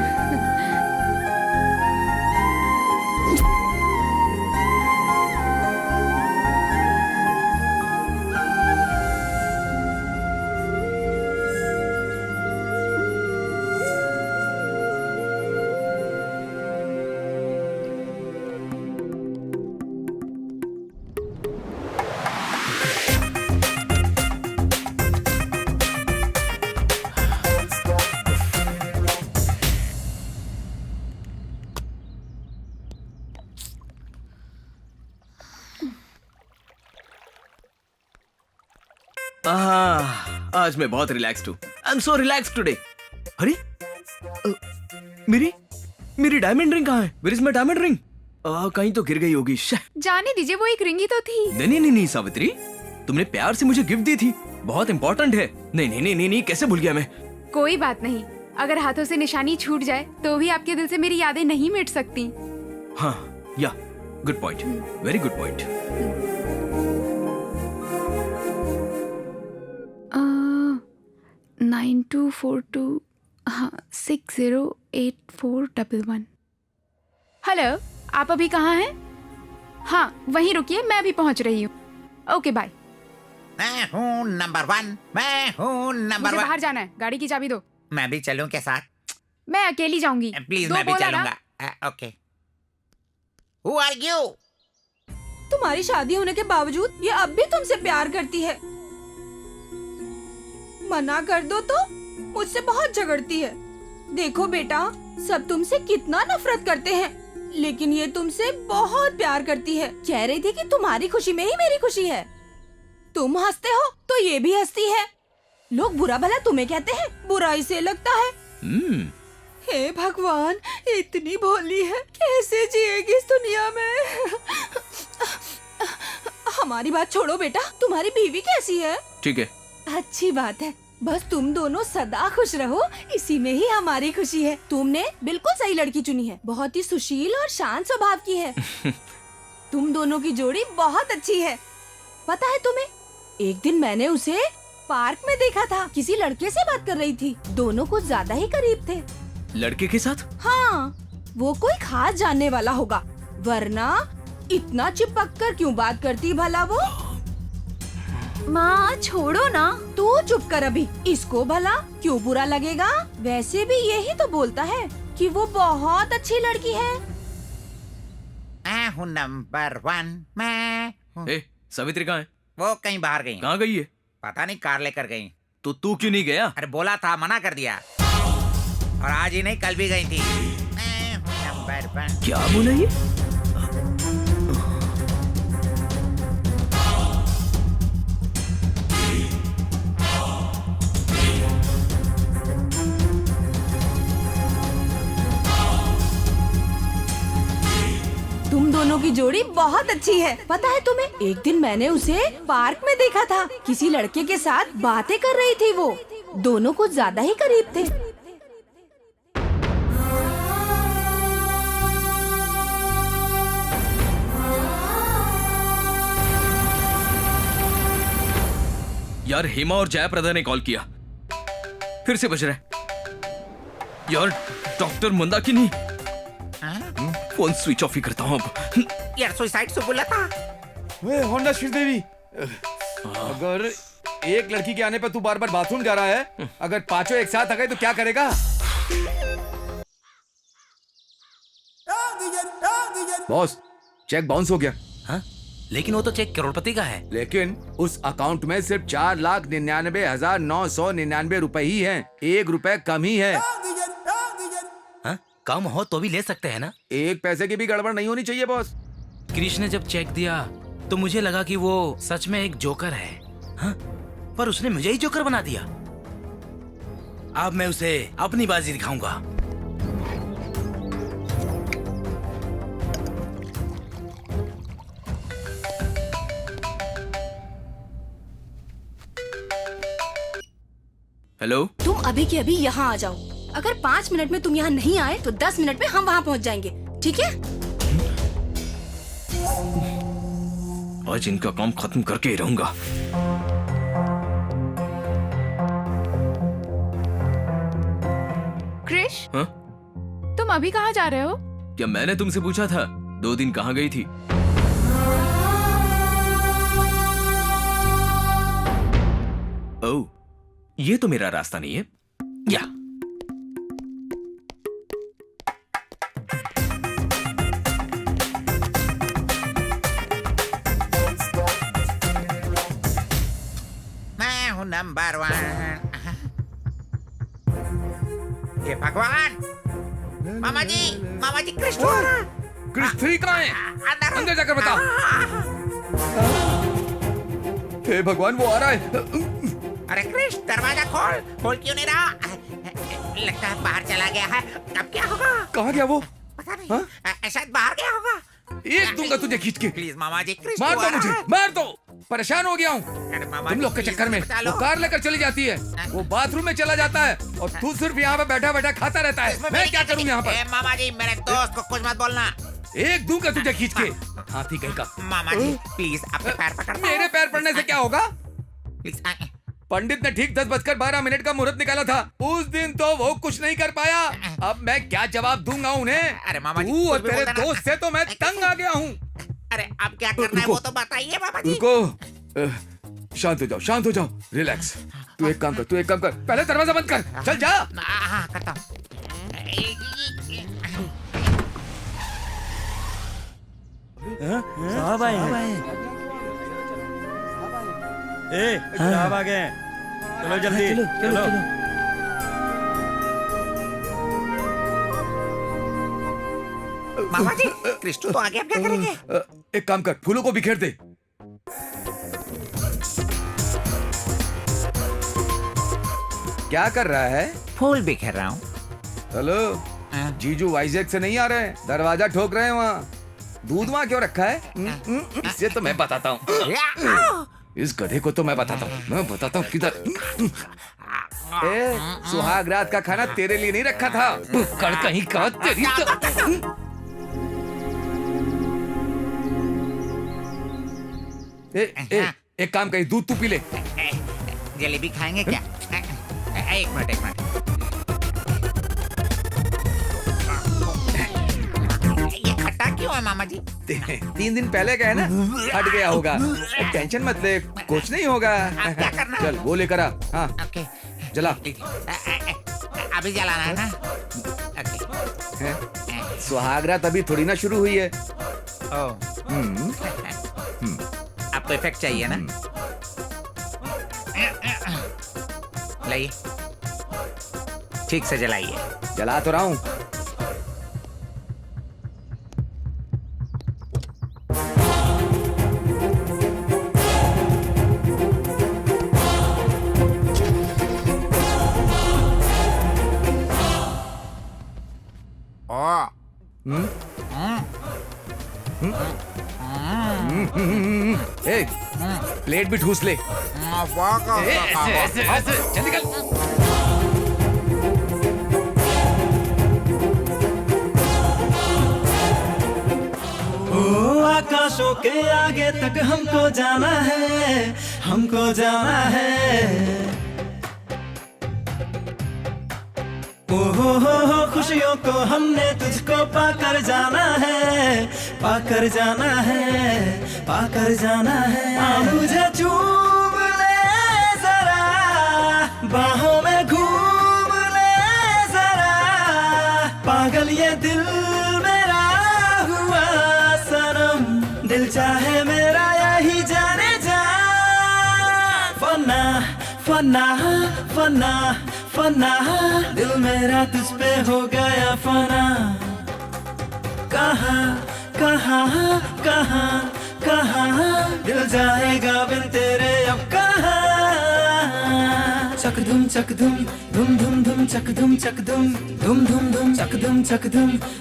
आज मैं बहुत रिलैक्स्ड हूँ। I am so relaxed today. अरे मेरी डायमंड रिंग कहाँ है? Where is my diamond ring? कहीं तो गिर गई होगी। जाने दीजिए, वो एक रिंग ही तो थी। नहीं सावित्री, तुमने प्यार से मुझे गिफ्ट दी थी, बहुत इंपॉर्टेंट है। नहीं, कैसे भूल गया मैं? कोई बात नहीं, अगर हाथों से निशानी छूट जाए तो भी आपके दिल से मेरी यादें नहीं मिट सकती। हाँ, या good point, very good point. 9242 हाँ 608411। हेलो, आप अभी कहाँ हैं? हाँ वहीं रुकिए, मैं भी पहुँच रही हूँ। Okay bye. मैं हूँ नंबर 1, मैं हूँ नंबर मुझे 1। बाहर जाना है, गाड़ी की चाबी दो। मैं भी चलूं के साथ? मैं अकेली जाऊंगी। प्लीज दो मैं भी बोला ना? चलूंगा। ओके। Who are you? तुम्हारी शादी होने के बावजूद ये अब भी तुमसे प्यार करती है। मना कर दो तो मुझसे बहुत झगड़ती है। देखो बेटा, सब तुमसे कितना नफरत करते हैं, लेकिन ये तुमसे बहुत प्यार करती है। कह रही थी कि तुम्हारी खुशी में ही मेरी खुशी है। तुम हंसते हो तो ये भी हंसती है। लोग बुरा भला तुम्हें कहते हैं, बुराई से लगता है। हे भगवान, इतनी भोली है, कैसे जिएगी इस दुनिया में। हमारी बात छोड़ो बेटा, तुम्हारी बीवी कैसी है? ठीक है। अच्छी बात है, बस तुम दोनों सदा खुश रहो, इसी में ही हमारी खुशी है। तुमने बिल्कुल सही लड़की चुनी है, बहुत ही सुशील और शांत स्वभाव की है। तुम दोनों की जोड़ी बहुत अच्छी है। पता है तुम्हें, एक दिन मैंने उसे पार्क में देखा था, किसी लड़के से बात कर रही थी। दोनों कुछ ज्यादा ही करीब थे। लड़के के साथ? हाँ, वो कोई खास जानने वाला होगा, वरना इतना चिपक कर क्यों बात करती भला वो। माँ छोड़ो ना, तू चुप कर अभी। इसको भला क्यों बुरा लगेगा? वैसे भी यही तो बोलता है कि वो बहुत अच्छी लड़की है। मैं हूँ नंबर 1, मैं हूँ। ए, सावित्री कहाँ है? वो कहीं बाहर गई। कहाँ गई है? पता नहीं, कार लेकर गई। तो तू क्यों नहीं गया? अरे बोला था, मना कर दिया। और आज ही नहीं, कल भी गई थी। मैं हूँ नंबर 1। क्या बोला ये? तुम दोनों की जोड़ी बहुत अच्छी है। पता है तुम्हें, एक दिन मैंने उसे पार्क में देखा था, किसी लड़के के साथ बातें कर रही थी वो। दोनों कुछ ज्यादा ही करीब थे। यार, हेमा और जयाप्रदा ने कॉल किया, फिर से बज रहा है। यार, doctor Mandakini. Phone switch off ही करता हूँ अब। यार, सुसाइड से बोला था। वे होंडा श्रीदेवी, अगर एक लड़की के आने पर तू बार बार बाथरूम जा रहा है, अगर पांचों एक साथ आ गए तो क्या करेगा? बॉस, चेक बाउंस हो गया। हाँ? लेकिन वो तो चेक करोड़पति का है। लेकिन उस अकाउंट में सिर्फ 4,99,999 रुपए ही हैं। 1 रुपए कम ही है। हाँ? कम हो तो भी ले सकते हैं ना? 1 पैसे की भी गड़बड़ नहीं होनी चाहिए बॉस। क्रिश ने जब चेक दिया तो मुझे लगा कि वो सच में एक जोकर है। हाँ? पर उसने मुझे ही जोकर बना दिया। अब मैं उसे अपनी बाजी दिखाऊंगा। हेलो, तुम अभी के अभी यहाँ आ जाओ। अगर 5 मिनट में तुम यहाँ नहीं आए तो 10 मिनट में हम वहाँ पहुँच जाएंगे, ठीक है? आज इनका काम खत्म करके ही रहूंगा। क्रिश, हाँ? तुम अभी कहाँ जा रहे हो? क्या मैंने तुमसे पूछा था 2 दिन कहाँ गई थी? ओह, ये तो मेरा रास्ता नहीं है। या मैं हूँ नंबर 1। हे भगवान, मामा जी कृष्ण आ रहा। क्रिश 3 कहाँ है? अंदर जाकर बता। हे भगवान, वो आ रहा है। अरे कृष्ण, दरवाजा खोल क्यों नहीं रहा? लगता है बाहर चला गया है। अब क्या होगा? कहाँ गया वो? पता नहीं, शायद बाहर गया होगा। एक दूंगा तुझे खींच के। प्लीज मामा जी, कृष्ण मार को दो आ रहा मुझे, है। मार दो। परेशान हो गया हूँ अरे मामा तुम जी, लोग के प्लीज चक्कर में। बचा लो। वो कार लेकर चली जाती है, वो बाथरूम में चला जाता है, और तू सिर्फ यहाँ पे बैठा बैठा खाता रहता है। मैं क्या करूँ यहाँ पर? मामा जी, मेरे दोस्त को कुछ मत बोलना। एक दूंगा तुझे खींच के, हाथी कहीं का। मामा जी प्लीज, आपके पैर पकड़ता हूं। मेरे पैर पड़ने से क्या होगा? प्लीज। पंडित ने ठीक 10:12 का मुहूर्त निकाला था, उस दिन तो वो कुछ नहीं कर पाया। अब मैं क्या जवाब दूंगा उन्हें? अरे मामा जी, तू और कुछ भी तेरे बोलना। दोस्त से तो मैं तंग आ गया हूँ। अरे अब क्या करना है वो तो बताइए मामा जी। रुको, शांत हो जाओ, रिलैक्स। तू एक काम कर, पहले दरवाजा बंद कर। चल जा। हाँ, करता हूँ। साहब आए हैं। साहब आ गए। चलो जल्दी, चलो। मामा जी, कृष्ण तो आगे, अब क्या करेंगे? एक काम कर, फूलों को बिखेर दे। क्या कर रहा है? फूल बिखेर रहा हूँ। हेलो, जीजू वाइजैक से नहीं आ रहे हैं, दरवाजा ठोक रहे हैं वहाँ। दूध वहाँ क्यों रखा है? इससे तो मैं बताता हूँ। इस गधे को तो मैं बताता हूँ किधर। सुहाग रात का खाना तेरे लिए नहीं रखा था, कड़ कहीं का तेरी तो। एक काम करिए, दूध तू पी ले। जलेबी खाएंगे क्या? एक मिनट। ये खट्टा क्यों है मामा जी? 3 दिन पहले का है ना, हट गया होगा। टेंशन मत ले, कुछ नहीं होगा। क्या करना? चल वो लेकर आ। हाँ ओके, जला। अभी जलाना है ना? सुहागरात अभी थोड़ी ना शुरू हुई है। आपको इफेक्ट चाहिए ना? लाइए, ठीक से जलाइए। जला तो रहा हूँ। प्लेट भी ठूस ले। ऐसे चल निकल। आकाशों के आगे तक हमको जाना है, हमको जाना है। हो खुशियों को हमने तुझको पाकर जाना है, पाकर जाना है, पाकर जाना है। मुझे चूम ले जरा, बाहों में घूम ले जरा, पागल ये दिल मेरा हुआ सनम, दिल चाहे मेरा यही जाने जा। फना फना फना फना, दिल मेरा तुझ पे हो गया फना। कहाँ कहाँ कहाँ कहाँ दिल जाएगा बिन तेरे अब कहाँ। चक धुम धुम धुम धुम चक धुम धुम धुम धुम चक धुम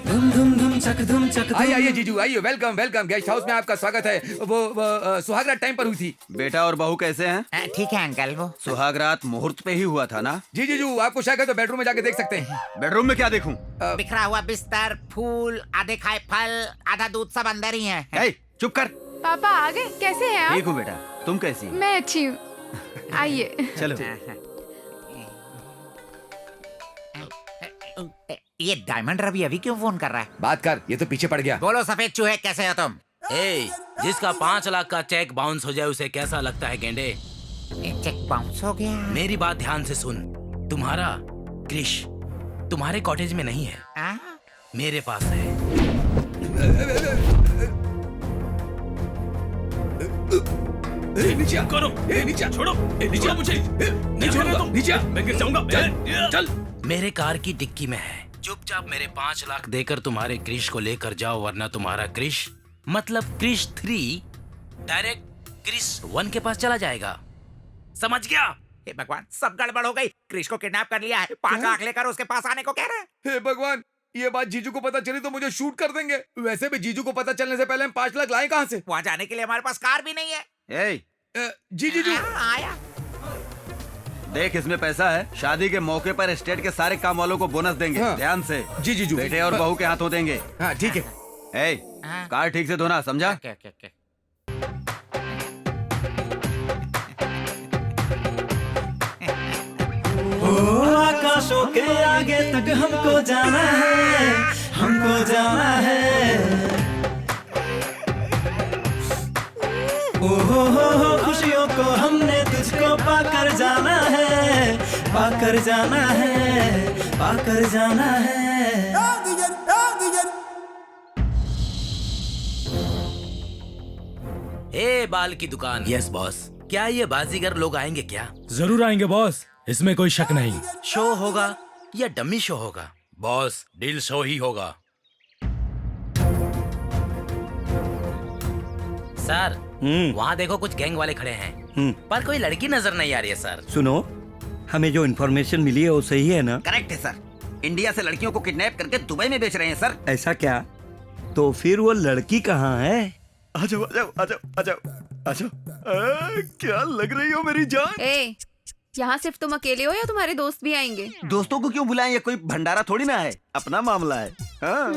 धुम धुम चक धुम। आइए जीजू आइए, वेलकम वेलकम। गेस्ट हाउस में आपका स्वागत है। वो सुहागरात टाइम पर हुई थी। बेटा और बहू कैसे हैं? ठीक है अंकल। वो सुहागरात मुहूर्त पे ही हुआ था ना? जी जीजू, आपको शायद तो बेडरूम में जाके देख सकते हैं। बेडरूम में क्या देखूं? बिखरा हुआ बिस्तर, फूल, आधे खाए फल, आधा दूध, सब अंदर ही है। ए, चुप कर। पापा आ गए? कैसे हैं आप? ठीक हूँ बेटा, तुम कैसी? मैं अच्छी हूँ। आइए। चलो। ये डायमंड रवि अभी क्यों फोन कर रहा है? बात कर, ये तो पीछे पड़ गया। बोलो सफेद चूहे, कैसे हो तुम? जिसका 5 लाख का चेक बाउंस हो जाए उसे कैसा लगता है गेंडे? चेक बाउंस हो गया। मेरी बात ध्यान से सुन। तुम्हारा क्रिश तुम्हारे कॉटेज में नहीं है, मेरे पास है। नीचे करो, नीचे छोड़ो, नीचे मुझे, नीचे मैं गिर जाऊंगा। चल। मेरे कार की डिक्की में है। चुपचाप मेरे 5 लाख देकर तुम्हारे क्रिश को लेकर जाओ, वरना तुम्हारा क्रिश मतलब क्रिश 3 डायरेक्ट क्रिश 1 के पास चला जाएगा। समझ गया? हे भगवान, सब गड़बड़ हो गई। क्रिश को किडनैप कर लिया है, 5 लाख लेकर उसके पास आने को कह रहे हैं। हे भगवान, ये बात जीजू को पता चली तो मुझे शूट कर देंगे। वैसे भी जीजू को पता चलने से पहले हम 5 लाख लाए कहाँ से? वहाँ जाने के लिए हमारे पास कार भी नहीं है। जी जीजू आया। देख, इसमें पैसा है। शादी के मौके पर एस्टेट के सारे काम वालों को बोनस देंगे। हाँ। ध्यान से। जी जीजू। बेटे और बहू के हाथों देंगे। हाँ ठीक है। कार ठीक से धोना, समझा? ओके। आकाशों के आगे तक हमको जाना है, हमको जाना है। हो खुशियों को हमने तुझको पाकर जाना है, पाकर जाना है, पाकर जाना है। बाल की दुकान। Yes boss. क्या ये बाजीगर लोग आएंगे क्या? जरूर आएंगे बॉस, इसमें कोई शक नहीं। शो होगा या डमी शो होगा? बॉस, डील शो ही होगा। सर, वहाँ देखो कुछ गैंग वाले खड़े हैं, पर कोई लड़की नजर नहीं आ रही है सर। सुनो, हमें जो इन्फॉर्मेशन मिली है वो सही है ना? करेक्ट है सर। इंडिया से लड़कियों को किडनैप करके दुबई में बेच रहे हैं सर। ऐसा क्या? तो फिर वो लड़की कहाँ है? आ जाओ आ जाओ आ जाओ आ जाओ आ जाओ। क्या लग रही हो मेरी जान। ए, यहाँ सिर्फ तुम अकेले हो या तुम्हारे दोस्त भी आएंगे? दोस्तों को क्यों बुलाएं? ये कोई भंडारा थोड़ी ना है, अपना मामला है। हाँ।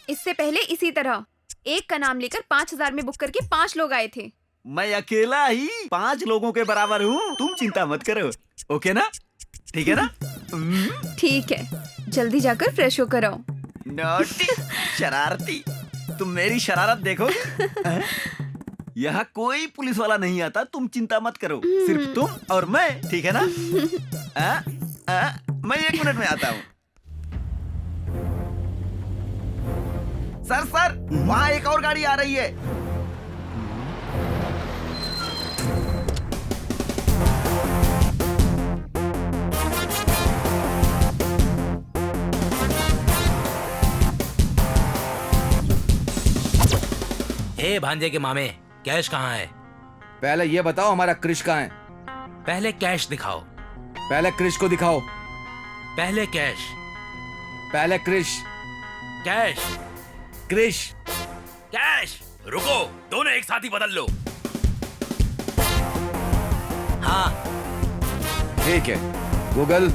इससे पहले इसी तरह एक का नाम लेकर 5,000 में बुक करके 5 लोग आए थे। मैं अकेला ही 5 लोगों के बराबर हूँ, तुम चिंता मत करो। ओके ना? ठीक है ना? ठीक है, जल्दी जाकर फ्रेश होकर आओ। नॉटी, शरारती, तुम मेरी शरारत देखो। यहाँ कोई पुलिस वाला नहीं आता, तुम चिंता मत करो, सिर्फ तुम और मैं, ठीक है ना? मैं 1 मिनट में आता हूँ। सर वहाँ एक और गाड़ी आ रही है। हे भांजे के मामे, कैश कहाँ है? पहले ये बताओ हमारा क्रिश कहाँ है? पहले कैश दिखाओ। पहले क्रिश को दिखाओ। पहले कैश। पहले क्रिश। कैश। क्रिश। कैश। रुको, दोनों एक साथ ही बदल लो। हाँ। ठीक है गूगल।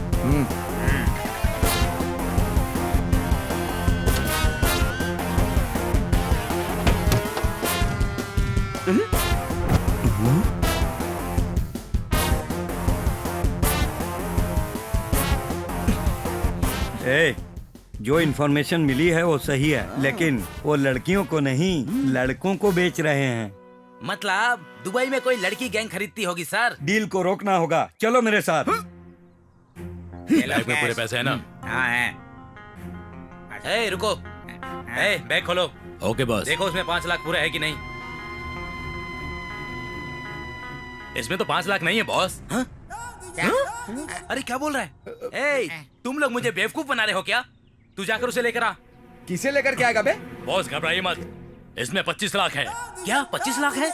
जो इन्फॉर्मेशन मिली है वो सही है, लेकिन वो लड़कियों को नहीं, लड़कों को बेच रहे हैं। मतलब दुबई में कोई लड़की गैंग खरीदती होगी सर। डील को रोकना होगा, चलो मेरे साथ। ये लाइफ में पूरे पैसे है ना? हाँ है। ए, रुको। ए, बैग खोलो। Okay boss. देखो उसमें 5 लाख पूरा है कि नहीं। इसमें तो 5 लाख नहीं है बॉस। अरे क्या बोल रहा है? ए, तुम लोग मुझे बेवकूफ बना रहे हो क्या? तू जाकर उसे लेकर आ। किसे लेकर के आएगा बे? बॉस घबराइए मत, इसमें 25 लाख है। क्या 25 लाख है?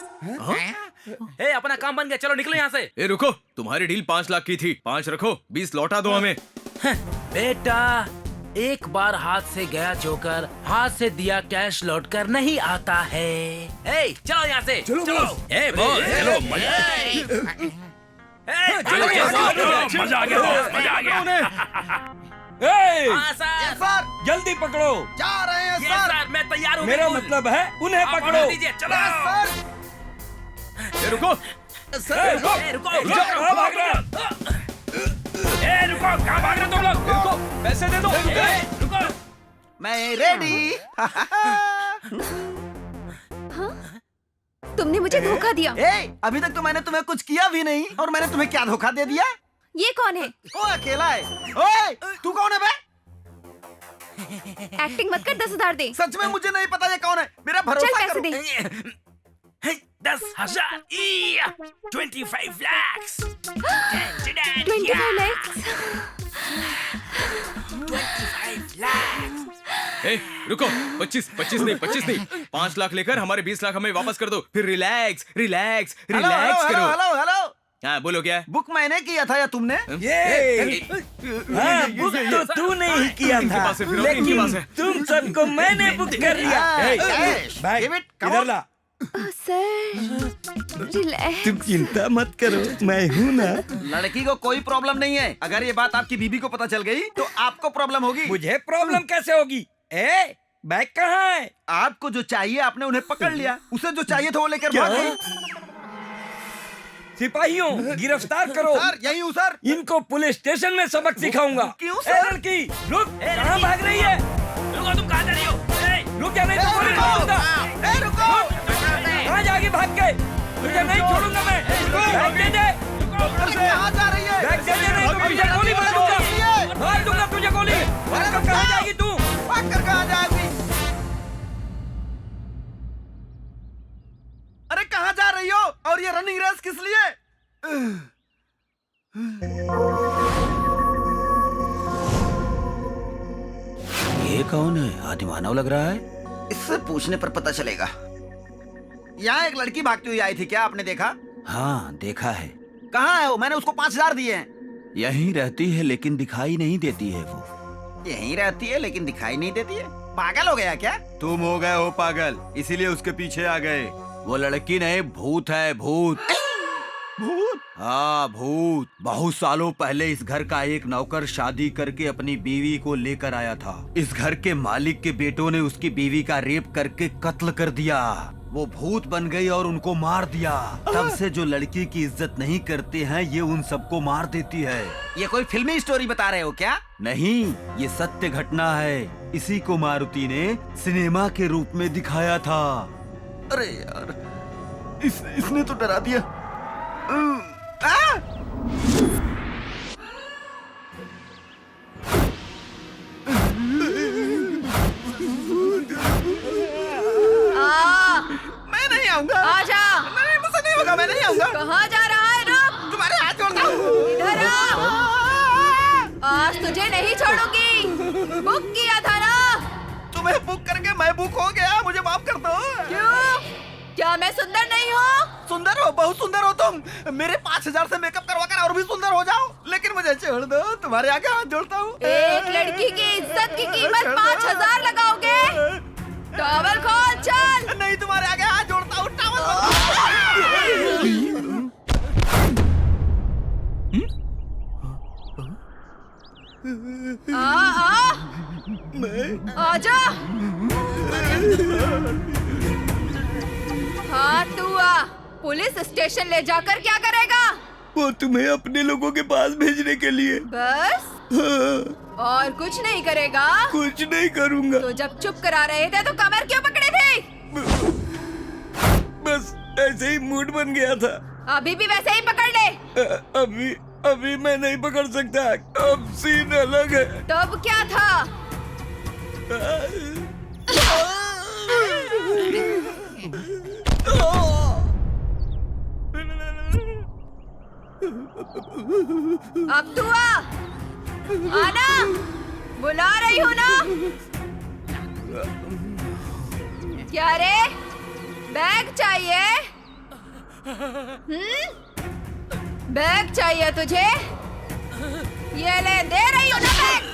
ए, अपना काम बन गया, चलो निकलो यहाँ से। ए रुको, तुम्हारी डील 5 लाख की थी, 5 रखो, 20 लौटा दो हमें। बेटा, एक बार हाथ से गया जोकर, हाथ से दिया कैश लौट कर नहीं आता है। ए, चलो यहाँ से। चलो। ए बॉस, चलो। मजा आ गया बॉस, मजा आ गया। हाँ सर। जल्दी पकड़ो। जा रहे हैं सर, मैं तैयार हूँ। मेरा मतलब है उन्हें पकड़ो। चलो सर। ए रुको, रुको। कहाँ भाग रहे हो? रुको, कहाँ भाग रहे हो तुम लोग? रुको, पैसे दे दो। रुको। मैं रेडी। तुमने मुझे धोखा दिया। अभी तक तो मैंने तुम्हें कुछ किया भी नहीं, और मैंने तुम्हें क्या धोखा दे दिया? ये कौन है? ओ अकेला है। ओए, तू कौन है बे? एक्टिंग मत कर, 10,000 दे। सच में मुझे नहीं पता ये कौन है, मेरा चल भरोसा पैसे करो। दे। 10,000। 25 lakhs। 25 लाख। 25 lakhs। ए रुको, 25 नहीं, 5 लाख लेकर हमारे 20 लाख हमें वापस कर दो, फिर रिलैक्स करो। हेलो। हाँ बोलो, क्या है? बुक मैंने किया था या तुमने? हाँ, बुक तो तूने ही किया इनके था, पास है, फिर और इनके पास है। लेकिन तुम सबको मैंने बुक कर दिया। भाई, Give it, come इधर on. ला। Sir, relax. तुम चिंता मत करो, मैं हूँ ना। लड़की को कोई प्रॉब्लम नहीं है। अगर ये बात आपकी बीबी को पता चल गई तो आपको प्रॉब्लम होगी। मुझे प्रॉब्लम कैसे होगी? बैग कहाँ है? आपको जो चाहिए आपने उन्हें पकड़ लिया, उसे जो चाहिए था वो लेकर क्या? भाग गई। सिपाहियों, गिरफ्तार करो। सर, यही हूँ सर। इनको पुलिस स्टेशन में सबक सिखाऊंगा। क्यों ए, सर? लड़की, रुक, कहाँ भाग रही है? रुको, तुम कहाँ जा रही हो? रुक या नहीं तो पुलिस मारूंगा। कहाँ जाएगी भाग के? तुझे नहीं छोड़ूंगा मैं। बैग दे दे। कहाँ जा रही है? बैग दे दे, नहीं तो तुझे गोली मारूंगा। मार दूंगा तुझे गोली। कहाँ जाएगी तू? भाग कर कहाँ जाएगी? अरे कहाँ जा रही हो? और ये रनिंग रेस किस लिए? ये कौन है? आदि मानव लग रहा है। इससे पूछने पर पता चलेगा। यहाँ एक लड़की भागती हुई आई थी, क्या आपने देखा? हाँ देखा है। कहाँ है वो? मैंने उसको 5,000 दिए हैं। यहीं रहती है लेकिन दिखाई नहीं देती है वो। यहीं रहती है लेकिन दिखाई नहीं देती है। पागल हो गया क्या? तुम हो गए हो पागल, इसीलिए उसके पीछे आ गए। वो लड़की नहीं, भूत है, भूत। भूत? हाँ, भूत। बहुत सालों पहले इस घर का एक नौकर शादी करके अपनी बीवी को लेकर आया था। इस घर के मालिक के बेटों ने उसकी बीवी का रेप करके कत्ल कर दिया। वो भूत बन गई और उनको मार दिया। तब से जो लड़की की इज्जत नहीं करते हैं, ये उन सबको मार देती है। ये कोई फिल्मी स्टोरी बता रहे हो क्या? नहीं, ये सत्य घटना है। इसी को मारुति ने सिनेमा के रूप में दिखाया था। अरे यार, इसने तो डरा दिया। मैं नहीं आऊंगा। आजा। नहीं, मुझसे नहीं होगा, मैं नहीं आऊंगा। कहाँ जा रहा है? रुक। तुम्हारे हाथ जोड़ता हूँ। इधर आ। आज तुझे नहीं छोड़ूंगी। बुक किया था ना? तुम्हें बुक करके मैं बुक हो गया, मुझे माफ कर दो। क्यों? क्या मैं सुंदर नहीं हूँ? सुंदर हो, बहुत सुंदर हो तुम। मेरे 5000 से मेकअप करवा कर और भी सुंदर हो जाओ, लेकिन मुझे छोड़ दो। तुम्हारे आगे हाथ जोड़ता हूँ। एक लड़की की इज्जत की कीमत 5000 लगाओगे? टॉवल खोल, चल। नहीं, तुम्हारे आगे हाथ जोड़ता हूँ। टॉवल आजा। हाँ, तू आ। पुलिस स्टेशन ले जाकर क्या करेगा? वो तुम्हें अपने लोगों के पास भेजने के लिए। बस? हाँ, और कुछ नहीं करेगा? कुछ नहीं करूँगा। तो जब चुप करा रहे थे तो कमर क्यों पकड़े थे? बस ऐसे ही मूड बन गया था। अभी भी वैसे ही पकड़ ले। अभी मैं नहीं पकड़ सकता। अब सीन अलग है। तब क्या था? अब तू आ। आना, बुला रही हूँ ना। क्या रे, बैग चाहिए? बैग चाहिए तुझे? ये ले, दे रही हूँ ना बैग।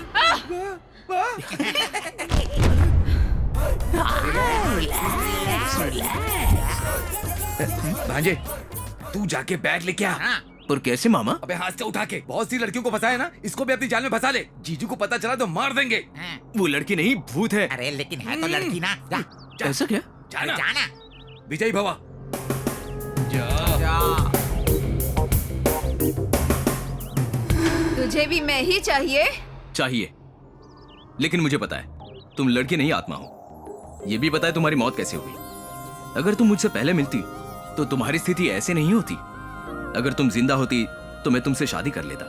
भांजे, तू जाके बैग लेके आ। पर कैसे मामा? अबे हाथ से उठा के। बहुत सी लड़कियों को फंसाया ना, इसको भी अपनी जाल में फंसा ले। जीजू को पता चला तो मार देंगे। वो लड़की नहीं, भूत है। अरे लेकिन है तो लड़की ना। जा, ऐसा क्या? जाना। जाना। विजय भवा। तुझे भी मैं ही चाहिए? चाहिए, लेकिन मुझे पता है तुम लड़की नहीं, आत्मा हो। ये भी पता है तुम्हारी मौत कैसे हुई। अगर तुम मुझसे पहले मिलती तो तुम्हारी स्थिति ऐसे नहीं होती। अगर तुम जिंदा होती तो मैं तुमसे शादी कर लेता।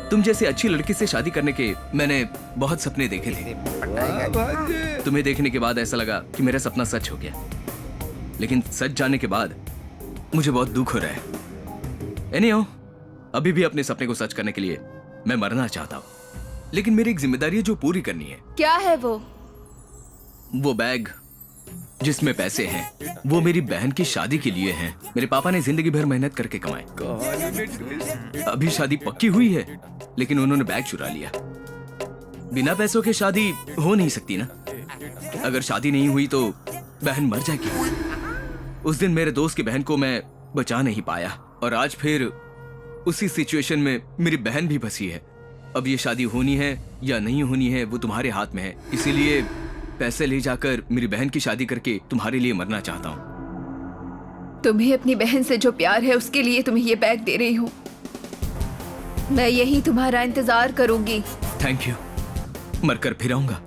तुम जैसे अच्छी लड़की से शादी करने के मैंने बहुत सपने देखे थे। तुम्हें देखने के बाद ऐसा लगा कि मेरा सपना सच हो गया, लेकिन सच जानने के बाद मुझे बहुत दुख हो रहा है। एनीहाउ, अभी भी अपने सपने को सच करने के लिए मैं मरना चाहता हूँ, लेकिन मेरी एक जिम्मेदारी है जो पूरी करनी है। क्या है वो? वो बैग जिसमें पैसे हैं, वो मेरी बहन की शादी के लिए हैं। मेरे पापा ने जिंदगी भर मेहनत करके कमाए। अभी शादी पक्की हुई है, लेकिन उन्होंने बैग चुरा लिया। बिना पैसों के शादी हो नहीं सकती ना। अगर शादी नहीं हुई तो बहन मर जाएगी। उस दिन मेरे दोस्त की बहन को मैं बचा नहीं पाया, और आज फिर उसी सिचुएशन में मेरी बहन भी फंसी है। अब ये शादी होनी है या नहीं होनी है वो तुम्हारे हाथ में है। इसीलिए पैसे ले जाकर मेरी बहन की शादी करके तुम्हारे लिए मरना चाहता हूँ। तुम्हें अपनी बहन से जो प्यार है उसके लिए तुम्हें ये बैग दे रही हूँ। मैं यही तुम्हारा इंतजार करूंगी। Thank you. मरकर फिर आऊंगा।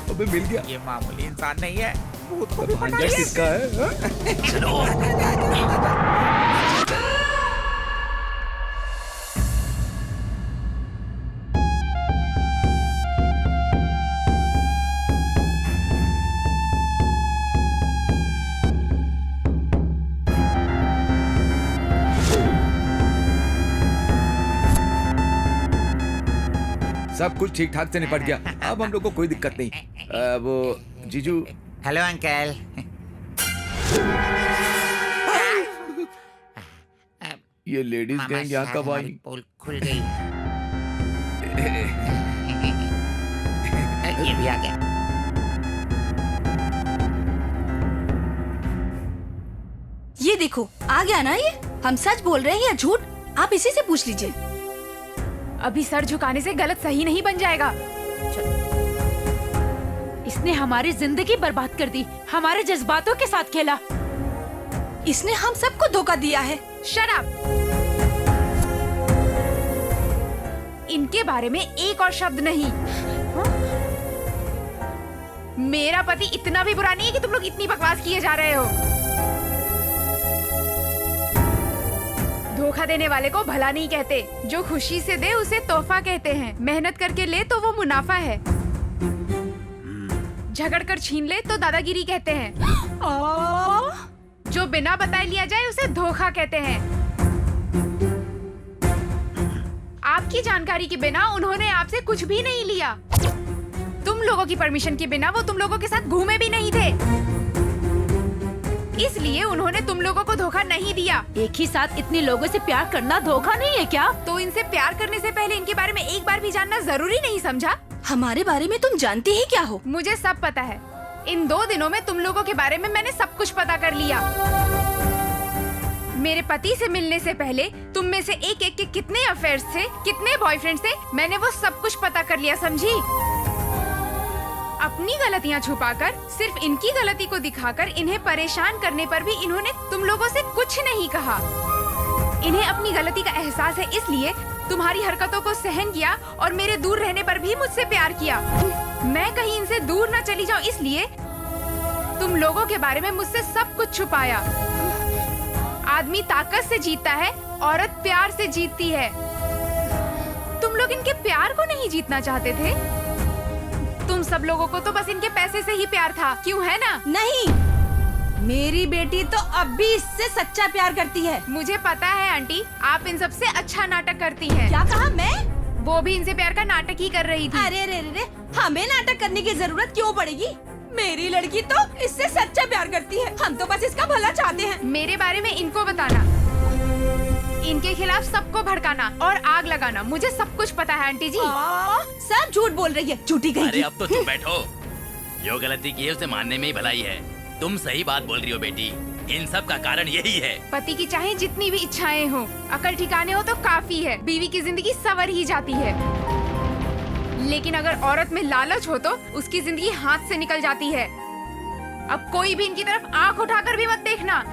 अबे मिल गया। ये मामूली इंसान नहीं है। भांजा किसका है? सब कुछ ठीक ठाक से निपट गया। अब हम लोग को कोई दिक्कत नहीं। वो जीजू। Hello uncle. ये लेडीज मामा, गैंग यहाँ शायद कब हमारी आई? पोल खुल गई। ये भी आ गया। ये देखो आ गया ना ये। हम सच बोल रहे हैं या झूठ, आप इसी से पूछ लीजिए। अभी सर झुकाने से गलत सही नहीं बन जाएगा। इसने हमारी जिंदगी बर्बाद कर दी, हमारे जज्बातों के साथ खेला। इसने हम सबको धोखा दिया है। Shut up. इनके बारे में एक और शब्द नहीं। मेरा पति इतना भी बुरा नहीं है कि तुम लोग इतनी बकवास किए जा रहे हो। धोखा देने वाले को भला नहीं कहते, जो खुशी से दे उसे तोहफा कहते हैं। मेहनत करके ले तो वो मुनाफा है, झगड़ कर छीन ले तो दादागिरी कहते हैं। जो बिना बताए लिया जाए उसे धोखा कहते हैं। आपकी जानकारी के बिना उन्होंने आपसे कुछ भी नहीं लिया। तुम लोगों की परमिशन के बिना वो तुम लोगों के साथ घूमे भी नहीं थे, इसलिए उन्होंने तुम लोगों को धोखा नहीं दिया। एक ही साथ इतने लोगों से प्यार करना धोखा नहीं है क्या? तो इनसे प्यार करने से पहले इनके बारे में एक बार भी जानना जरूरी नहीं समझा? हमारे बारे में तुम जानती ही क्या हो? मुझे सब पता है। इन 2 दिनों में तुम लोगों के बारे में मैंने सब कुछ पता कर लिया। मेरे पति से मिलने से पहले तुम में से एक एक के कितने अफेयर्स थे, कितने बॉयफ्रेंड्स थे, मैंने वो सब कुछ पता कर लिया, समझी? अपनी गलतियां छुपाकर, सिर्फ इनकी गलती को दिखाकर इन्हें परेशान करने पर भी इन्होंने तुम लोगों से कुछ नहीं कहा। इन्हें अपनी गलती का एहसास है, इसलिए तुम्हारी हरकतों को सहन किया और मेरे दूर रहने पर भी मुझसे प्यार किया। मैं कहीं इनसे दूर न चली जाऊं, इसलिए तुम लोगों के बारे में मुझसे सब कुछ छुपाया। आदमी ताकत से जीतता है, औरत प्यार से जीतती है। तुम लोग इनके प्यार को नहीं जीतना चाहते थे। तुम सब लोगों को तो बस इनके पैसे से ही प्यार था, क्यों है ना? नहीं, मेरी बेटी तो अब भी इससे सच्चा प्यार करती है। मुझे पता है आंटी, आप इन सबसे अच्छा नाटक करती हैं। क्या कहा? मैं? वो भी इनसे प्यार का नाटक ही कर रही थी। अरे रे रे रे, हमें नाटक करने की जरूरत क्यों पड़ेगी? मेरी लड़की तो इससे सच्चा प्यार करती है। हम तो बस इसका भला चाहते हैं। मेरे बारे में इनको बताना, इनके खिलाफ सबको भड़काना और आग लगाना, मुझे सब कुछ पता है आंटी जी। सब झूठ बोल रही है, झूठी अरे कहीं। अब तो चुप बैठो। जो गलती की है उसे मानने में ही भलाई है। तुम सही बात बोल रही हो बेटी, इन सब का कारण यही है। पति की चाहे जितनी भी इच्छाएं हो, अकल ठिकाने हो तो काफी है। बीवी की जिंदगी संवर ही जाती है, लेकिन अगर औरत में लालच हो तो उसकी जिंदगी हाथ से निकल जाती है। अब कोई भी इनकी तरफ आंख उठाकर भी मत देखना।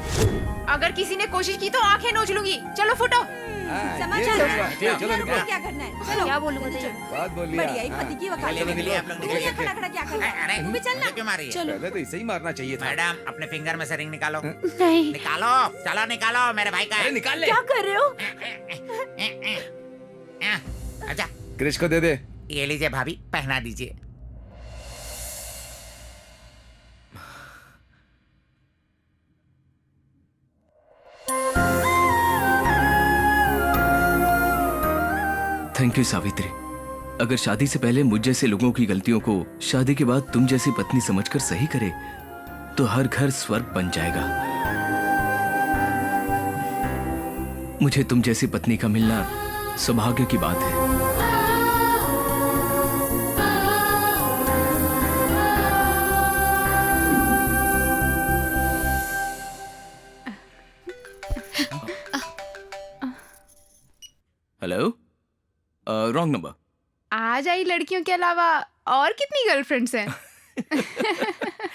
अगर किसी ने कोशिश की तो आंखें नोच लूंगी। चलो फुटो। समझ ये आ सब रहा बात है, चलो है निकलो। क्या करना है? चलो क्या बोलूं बात बोल लिया। बढ़िया, एक पति की वकालत। निकलिए, आप लोग तू निकलिए। यहाँ खड़ा खड़ा क्या कर रहा है? अरे, तू भी चल ना। क्यों मारी है? चलो। पहले तो इसे ही मारना चाहिए था। मैडम, अपने फिंगर में से रिंग निकालो। नहीं, निकालो, चलो निकालो, मेरे भाई का अरे है। निकाल ले। क्या कर रहे हो? अच्छा, क्रिश को दे दे। ये लीजिए भाभी, पहना दीजिए। Thank you Savitri. अगर शादी से पहले मुझ जैसे लोगों की गलतियों को शादी के बाद तुम जैसी पत्नी समझकर सही करे तो हर घर स्वर्ग बन जाएगा। मुझे तुम जैसी पत्नी का मिलना सौभाग्य की बात है। Hello, wrong number. आज आई लड़कियों के अलावा और कितनी गर्लफ्रेंड्स हैं?